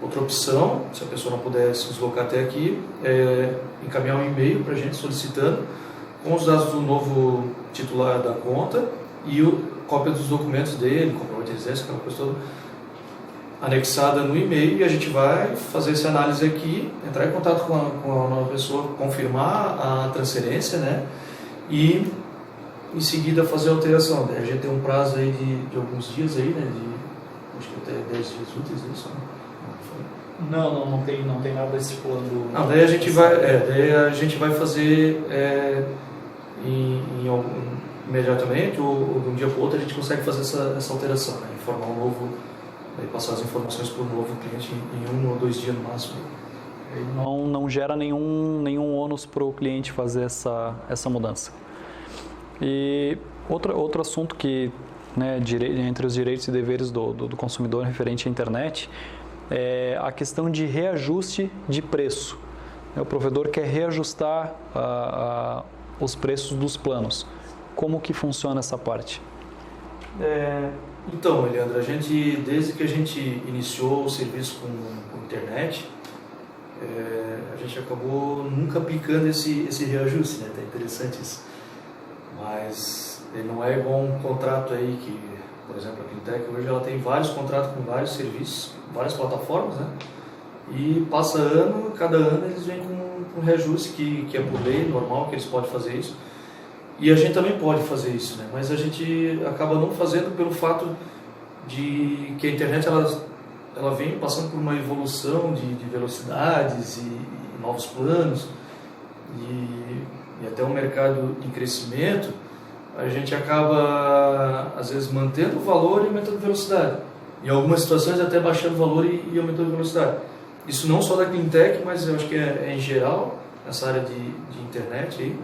Outra opção, se a pessoa não puder se deslocar até aqui, é encaminhar um e-mail para a gente solicitando com os dados do novo titular da conta e cópia dos documentos dele, comprovante de residência, aquela coisa toda, anexada no e-mail, e a gente vai fazer essa análise aqui, entrar em contato com a nova pessoa, confirmar a transferência, né? E em seguida fazer a alteração. A gente tem um prazo aí de alguns dias aí, né? Acho que até 10 dias úteis, isso, né? Não tem nada estipulando. Não, daí a gente vai fazer imediatamente, ou de um dia para o outro a gente consegue fazer essa alteração, né? Informar um novo, daí passar as informações para o novo cliente em 1 ou 2 dias no máximo. Não gera nenhum ônus para o cliente fazer essa mudança. E outro assunto que, né, entre os direitos e deveres do consumidor referente à internet é a questão de reajuste de preço. O provedor quer reajustar os preços dos planos. Como que funciona essa parte? Então, Leandro, desde que a gente iniciou o serviço com internet, a gente acabou nunca aplicando esse reajuste, né? Tá interessante isso. Mas ele não é igual um contrato aí que, por exemplo, a Cleantech hoje ela tem vários contratos com vários serviços, várias plataformas, né? E passa ano, cada ano eles vêm com um reajuste que é por lei, normal, que eles podem fazer isso. E a gente também pode fazer isso, né? Mas a gente acaba não fazendo pelo fato de que a internet ela vem passando por uma evolução de velocidades e novos planos e até um mercado em crescimento. A gente acaba, às vezes, mantendo o valor e aumentando a velocidade. Em algumas situações, até baixando o valor e aumentando a velocidade. Isso não só da Cleantech, mas eu acho que é em geral, nessa área de internet aí.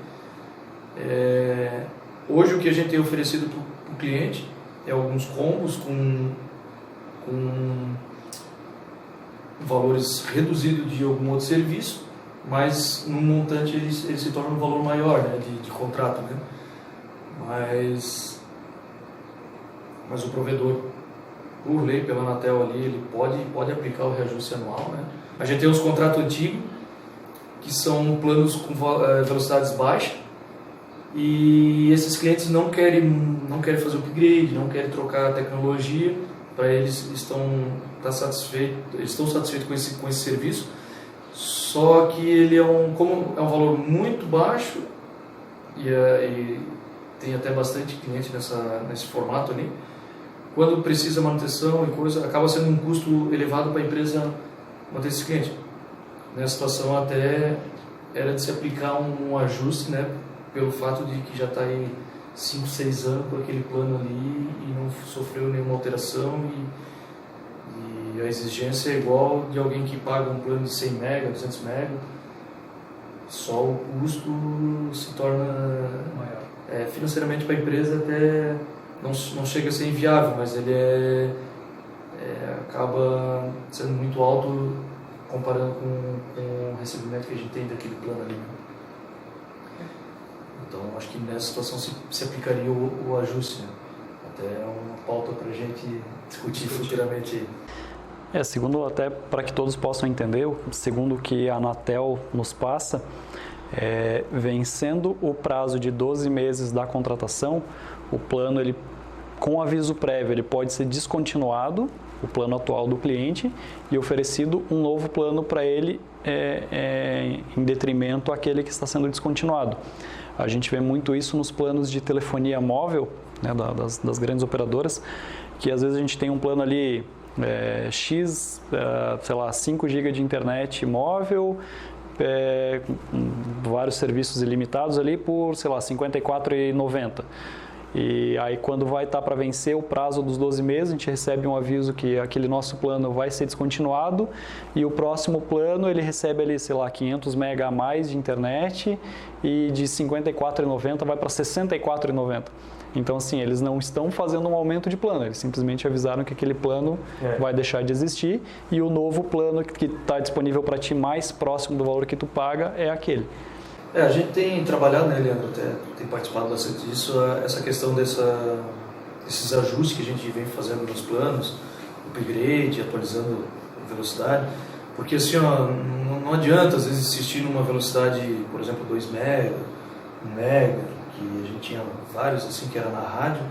Hoje o que a gente tem oferecido para o cliente é alguns combos com valores reduzidos de algum outro serviço, mas no montante ele se torna um valor maior, né, de contrato, né? Mas o provedor, por lei, pela Anatel ali, ele pode aplicar o reajuste anual, né? A gente tem uns contratos antigos que são planos com velocidades baixas, e esses clientes não querem fazer upgrade, não querem trocar a tecnologia. Para eles estão satisfeitos com esse serviço, só que ele como é um valor muito baixo e tem até bastante cliente nesse formato ali. Quando precisa manutenção e coisa, acaba sendo um custo elevado para a empresa manter esse cliente. Nessa situação até era de se aplicar um ajuste, né, pelo fato de que já está aí 5, 6 anos por aquele plano ali e não sofreu nenhuma alteração e a exigência é igual de alguém que paga um plano de 100 MB, 200 MB, só o custo se torna maior. Financeiramente para a empresa até não chega a ser inviável, mas ele acaba sendo muito alto comparando com o recebimento que a gente tem daquele plano ali. Então, acho que nessa situação se aplicaria o ajuste, né? Até é uma pauta para a gente discutir futuramente. Segundo, até para que todos possam entender, segundo o que a Anatel nos passa, vencendo o prazo de 12 meses da contratação, o plano, ele, com aviso prévio, ele pode ser descontinuado, o plano atual do cliente, e oferecido um novo plano para ele em detrimento àquele que está sendo descontinuado. A gente vê muito isso nos planos de telefonia móvel, né, das grandes operadoras, que às vezes a gente tem um plano ali X, sei lá, 5 GB de internet móvel, vários serviços ilimitados ali por, sei lá, R$ 54,90. E aí quando vai estar para vencer o prazo dos 12 meses, a gente recebe um aviso que aquele nosso plano vai ser descontinuado e o próximo plano ele recebe ali, sei lá, 500 MB a mais de internet e de R$ 54,90 vai para R$ 64,90. Então, assim, eles não estão fazendo um aumento de plano, eles simplesmente avisaram que aquele plano vai deixar de existir e o novo plano que está disponível para ti mais próximo do valor que tu paga é aquele. A gente tem trabalhado, né, Leandro, até tem participado bastante disso, essa questão desses ajustes que a gente vem fazendo nos planos, upgrade, atualizando a velocidade, porque assim, não adianta às vezes insistir numa velocidade, por exemplo, 2 MB, 1 MB, que a gente tinha vários assim que era na rádio,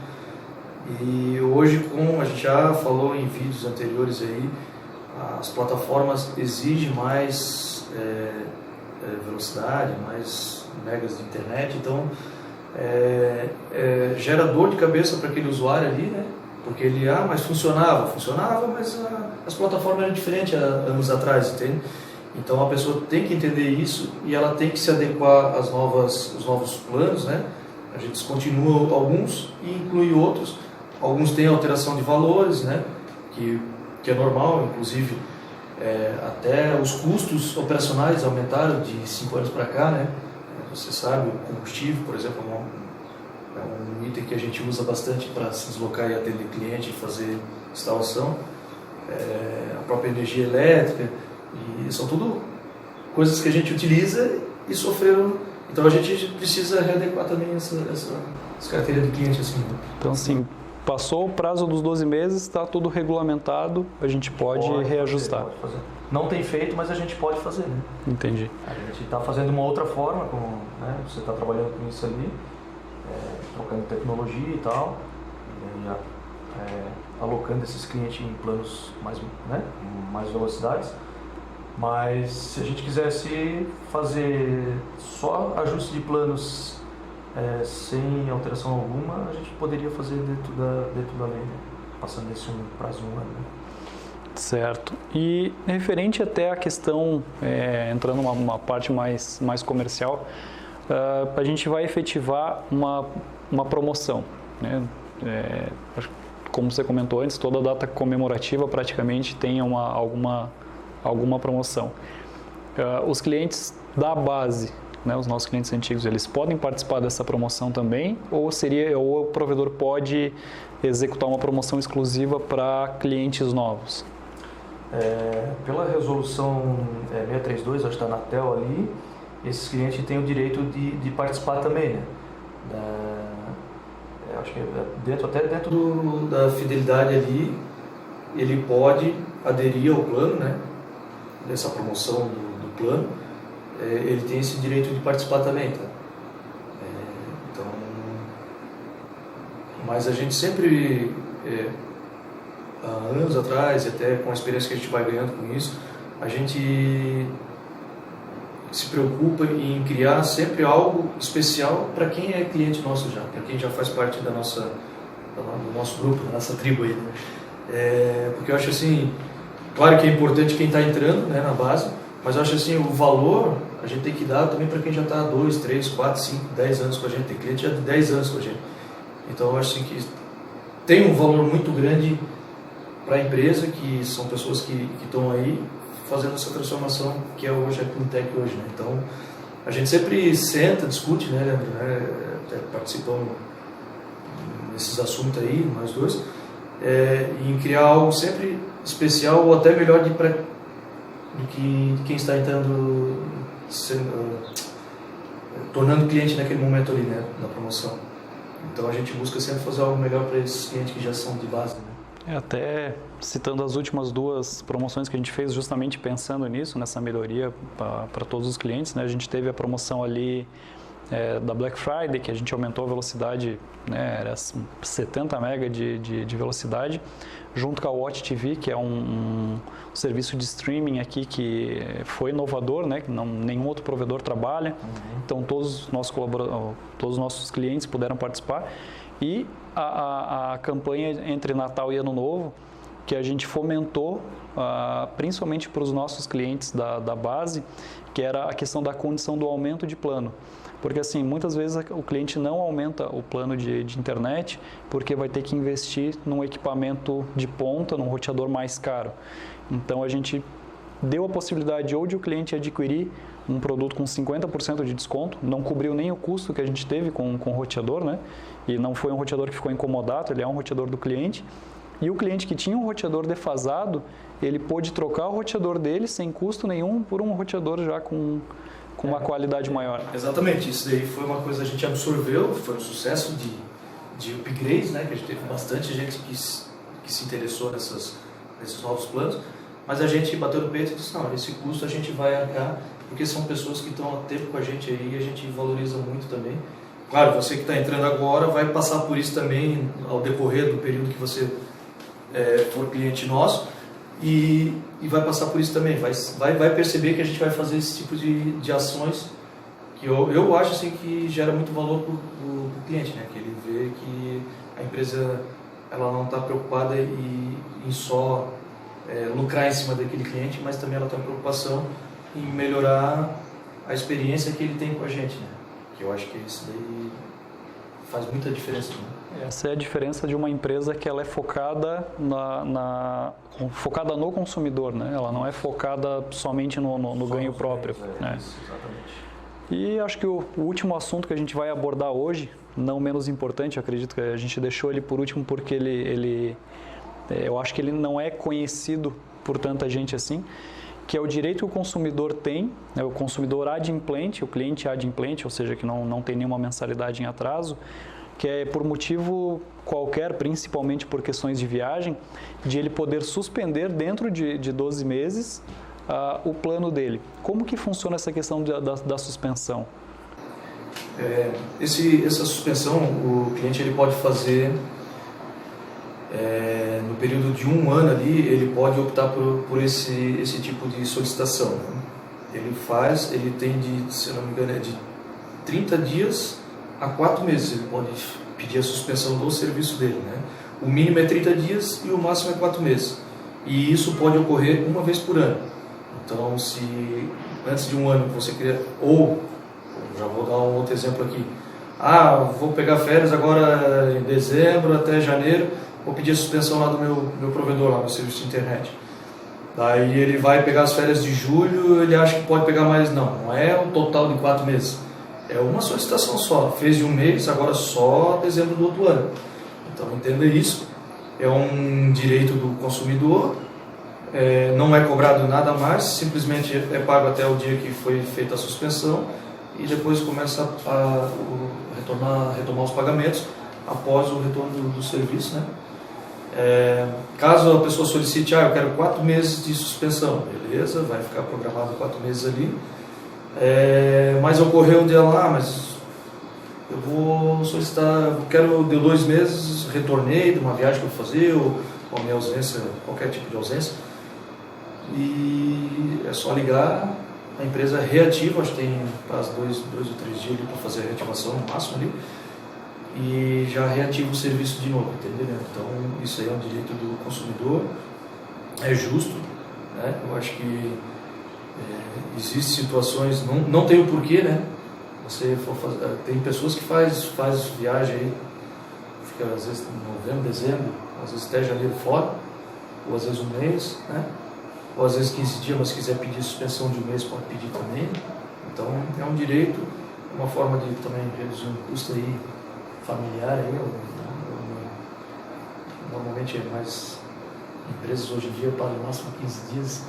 e hoje, como a gente já falou em vídeos anteriores aí, as plataformas exigem mais velocidade, mais megas de internet, então gera dor de cabeça para aquele usuário ali, né? Porque ele, mas funcionava, mas as plataformas eram diferentes há anos atrás, entende? Então a pessoa tem que entender isso e ela tem que se adequar aos novos planos, né? A gente descontinua alguns e inclui outros. Alguns têm alteração de valores, né? Que é normal, inclusive até os custos operacionais aumentaram de 5 anos para cá, né? Você sabe, o combustível, por exemplo, é um item que a gente usa bastante para se deslocar e atender cliente e fazer instalação. A própria energia elétrica, e são tudo coisas que a gente utiliza e sofreram. Então a gente precisa readequar também essa carteira de cliente assim. Então, assim, passou o prazo dos 12 meses, está tudo regulamentado, a gente pode reajustar. Pode fazer. Não tem feito, mas a gente pode fazer, né? Entendi. A gente está fazendo de uma outra forma, né? Você está trabalhando com isso ali, trocando tecnologia e tal, e alocando esses clientes em planos mais velocidades. Mas se a gente quisesse fazer só ajuste de planos sem alteração alguma, a gente poderia fazer dentro da lei, né? Passando desse prazo de um ano. Né? Certo. E referente até à questão, entrando numa parte mais comercial, a gente vai efetivar uma promoção, né? Como você comentou antes, toda data comemorativa praticamente tem alguma promoção. Os clientes da base, né, os nossos clientes antigos, eles podem participar dessa promoção também, ou o provedor pode executar uma promoção exclusiva para clientes novos? Pela resolução 632, acho que da Anatel ali, esses clientes têm o direito de participar também, né? Acho que dentro da fidelidade ali, ele pode aderir ao plano, né? Dessa promoção do plano, ele tem esse direito de participar também, tá? Então, mas a gente sempre, há anos atrás, e até com a experiência que a gente vai ganhando com isso, a gente se preocupa em criar sempre algo especial para quem é cliente nosso já, para quem já faz parte do nosso grupo, da nossa tribo aí, né? Porque eu acho assim, claro que é importante quem está entrando, né, na base, mas eu acho assim, o valor a gente tem que dar também para quem já está há 2, 3, 4, 5, 10 anos com a gente, tem cliente já de 10 anos com a gente. Então eu acho assim, que tem um valor muito grande para a empresa, que são pessoas que estão aí fazendo essa transformação que é hoje a Cleantech hoje, né? Então a gente sempre senta, discute, né, Leandro, né? Até participamos nesses assuntos aí, nós dois, em criar algo sempre especial ou até melhor do que quem está entrando, tornando cliente naquele momento ali, né, da promoção. Então a gente busca sempre fazer algo melhor para esses clientes que já são de base, né? Até citando as últimas 2 promoções que a gente fez justamente pensando nisso, nessa melhoria para todos os clientes, né? A gente teve a promoção ali da Black Friday, que a gente aumentou a velocidade, né? Era 70 MB de velocidade, junto com a Watch TV, que é um serviço de streaming aqui que foi inovador, né? Que nenhum outro provedor trabalha. Então todos os nossos clientes puderam participar. E a campanha entre Natal e Ano Novo, que a gente fomentou, principalmente para os nossos clientes da base, que era a questão da condição do aumento de plano. Porque assim, muitas vezes o cliente não aumenta o plano de internet porque vai ter que investir num equipamento de ponta, num roteador mais caro. Então a gente deu a possibilidade ou de o cliente adquirir um produto com 50% de desconto, não cobriu nem o custo que a gente teve com o roteador, né? E não foi um roteador que ficou incomodado, ele é um roteador do cliente. E o cliente que tinha um roteador defasado, ele pôde trocar o roteador dele sem custo nenhum por um roteador já com uma qualidade maior. Exatamente, isso daí foi uma coisa que a gente absorveu, foi um sucesso de upgrades, né? Que a gente teve bastante gente que se interessou nesses novos planos, mas a gente bateu no peito e disse, não, esse custo a gente vai arcar, porque são pessoas que estão há tempo com a gente aí e a gente valoriza muito também. Claro, você que está entrando agora vai passar por isso também ao decorrer do período que você for cliente nosso e vai passar por isso também. Vai perceber que a gente vai fazer esse tipo de ações que eu acho assim, que gera muito valor para o cliente, né? Que ele vê que a empresa ela não está preocupada em só lucrar em cima daquele cliente, mas também ela tem preocupação em melhorar a experiência que ele tem com a gente, né? Que eu acho que isso daí faz muita diferença, né? Essa é a diferença de uma empresa que ela é focada focada no consumidor, né? Ela não é focada somente no ganho próprio, né? Isso, exatamente. E acho que o último assunto que a gente vai abordar hoje, não menos importante, acredito que a gente deixou ele por último porque eu acho que ele não é conhecido por tanta gente assim, que é o direito que o consumidor tem, né, o consumidor adimplente, o cliente adimplente, ou seja, que não tem nenhuma mensalidade em atraso, que é por motivo qualquer, principalmente por questões de viagem, de ele poder suspender dentro de 12 meses o plano dele. Como que funciona essa questão da suspensão? Essa suspensão, o cliente ele pode fazer no período de 1 ano ali, ele pode optar por esse tipo de solicitação, né? Ele tem se não me engano, de 30 dias a 4 meses, ele pode pedir a suspensão do serviço dele, né? O mínimo é 30 dias e o máximo é 4 meses. E isso pode ocorrer uma vez por ano. Então, se antes de 1 ano você queria, ou, já vou dar um outro exemplo aqui, vou pegar férias agora em dezembro até janeiro, vou pedir a suspensão lá do meu provedor, lá no serviço de internet. Daí ele vai pegar as férias de julho, ele acha que pode pegar mais, não é um total de 4 meses. É uma solicitação só, fez de 1 mês, agora só dezembro do outro ano. Então entenda isso, é um direito do consumidor, não é cobrado nada mais, simplesmente é pago até o dia que foi feita a suspensão e depois começa a retomar os pagamentos após o retorno do serviço, né? Caso a pessoa solicite, eu quero 4 meses de suspensão, beleza, vai ficar programado 4 meses ali. Mas ocorreu um dia lá, mas eu vou solicitar, deu 2 meses, retornei de uma viagem que eu fazia, ou a minha ausência, qualquer tipo de ausência, e é só ligar, a empresa reativa, acho que tem prazo 2 ou 3 dias para fazer a reativação no máximo ali, e já reativa o serviço de novo, entendeu? Então isso aí é um direito do consumidor, é justo, né? Eu acho que existem situações, não tem o porquê, né? Você for fazer, tem pessoas que faz viagem aí, fica às vezes em novembro, dezembro, às vezes até janeiro fora, ou às vezes um mês, né? Ou às vezes 15 dias, mas se quiser pedir suspensão de um mês, pode pedir também. Então é um direito, uma forma de também reduzir um custo aí familiar aí, normalmente é mais empresas hoje em dia pagam no máximo 15 dias,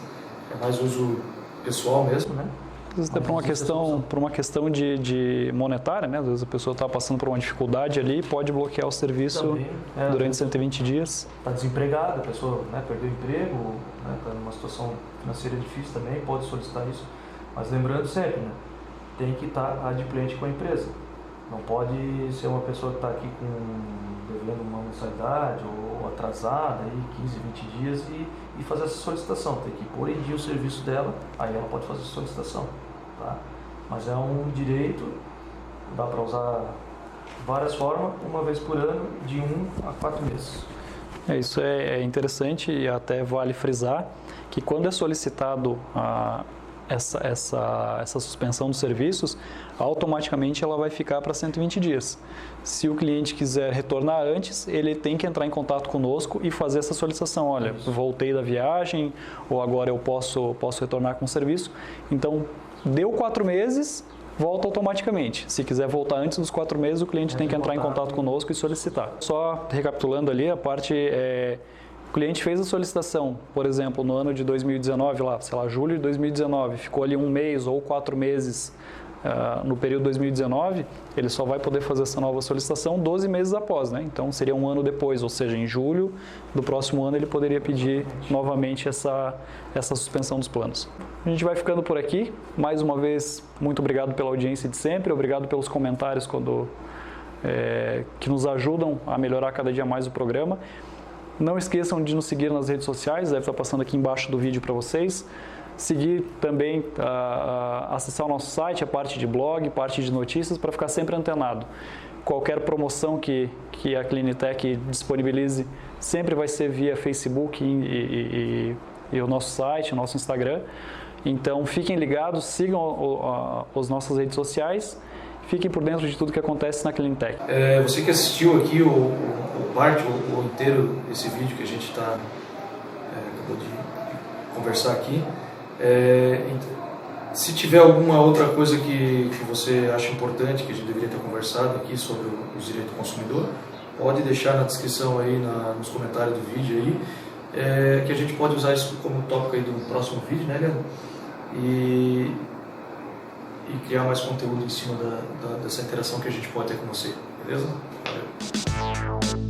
é mais uso pessoal mesmo, né? Às vezes até por uma questão de monetária, né? Às vezes a pessoa está passando por uma dificuldade ali, pode bloquear o serviço também, durante 120 dias. Está desempregado, a pessoa, né, perdeu o emprego, está numa situação financeira difícil também, pode solicitar isso. Mas lembrando sempre, né, tem que estar adimplente com a empresa. Não pode ser uma pessoa que está aqui devendo uma mensalidade ou atrasada, aí 15, 20 dias e fazer essa solicitação. Tem que pôr em dia o serviço dela, aí ela pode fazer a solicitação. Tá? Mas é um direito, dá para usar várias formas, uma vez por ano, de 1 a 4 meses. Isso é interessante e até vale frisar que quando é solicitado essa suspensão dos serviços, automaticamente ela vai ficar para 120 dias. Se o cliente quiser retornar antes, ele tem que entrar em contato conosco e fazer essa solicitação. Olha, voltei da viagem ou agora eu posso retornar com o serviço. Então, deu 4 meses, volta automaticamente. Se quiser voltar antes dos 4 meses, o cliente tem que entrar em contato conosco e solicitar. Só recapitulando ali, a parte... O cliente fez a solicitação, por exemplo, no ano de 2019, julho de 2019, ficou ali 1 mês ou 4 meses no período 2019, ele só vai poder fazer essa nova solicitação 12 meses após, né? Então seria 1 ano depois, ou seja, em julho do próximo ano ele poderia pedir novamente essa suspensão dos planos. A gente vai ficando por aqui. Mais uma vez, muito obrigado pela audiência de sempre, obrigado pelos comentários que nos ajudam a melhorar cada dia mais o programa. Não esqueçam de nos seguir nas redes sociais, deve estar passando aqui embaixo do vídeo para vocês. Seguir também, acessar o nosso site, a parte de blog, parte de notícias, para ficar sempre antenado. Qualquer promoção que a Clinitec disponibilize sempre vai ser via Facebook e o nosso site, o nosso Instagram. Então fiquem ligados, sigam as nossas redes sociais. Fiquem por dentro de tudo que acontece na Clinitec. Você que assistiu aqui o parte ou inteiro desse vídeo que a gente acabou de conversar aqui, se tiver alguma outra coisa que você acha importante, que a gente deveria ter conversado aqui sobre os direitos do consumidor, pode deixar na descrição aí, nos comentários do vídeo aí, que a gente pode usar isso como tópico aí do próximo vídeo, né, Leandro? E criar mais conteúdo em cima dessa interação que a gente pode ter com você, beleza? Valeu!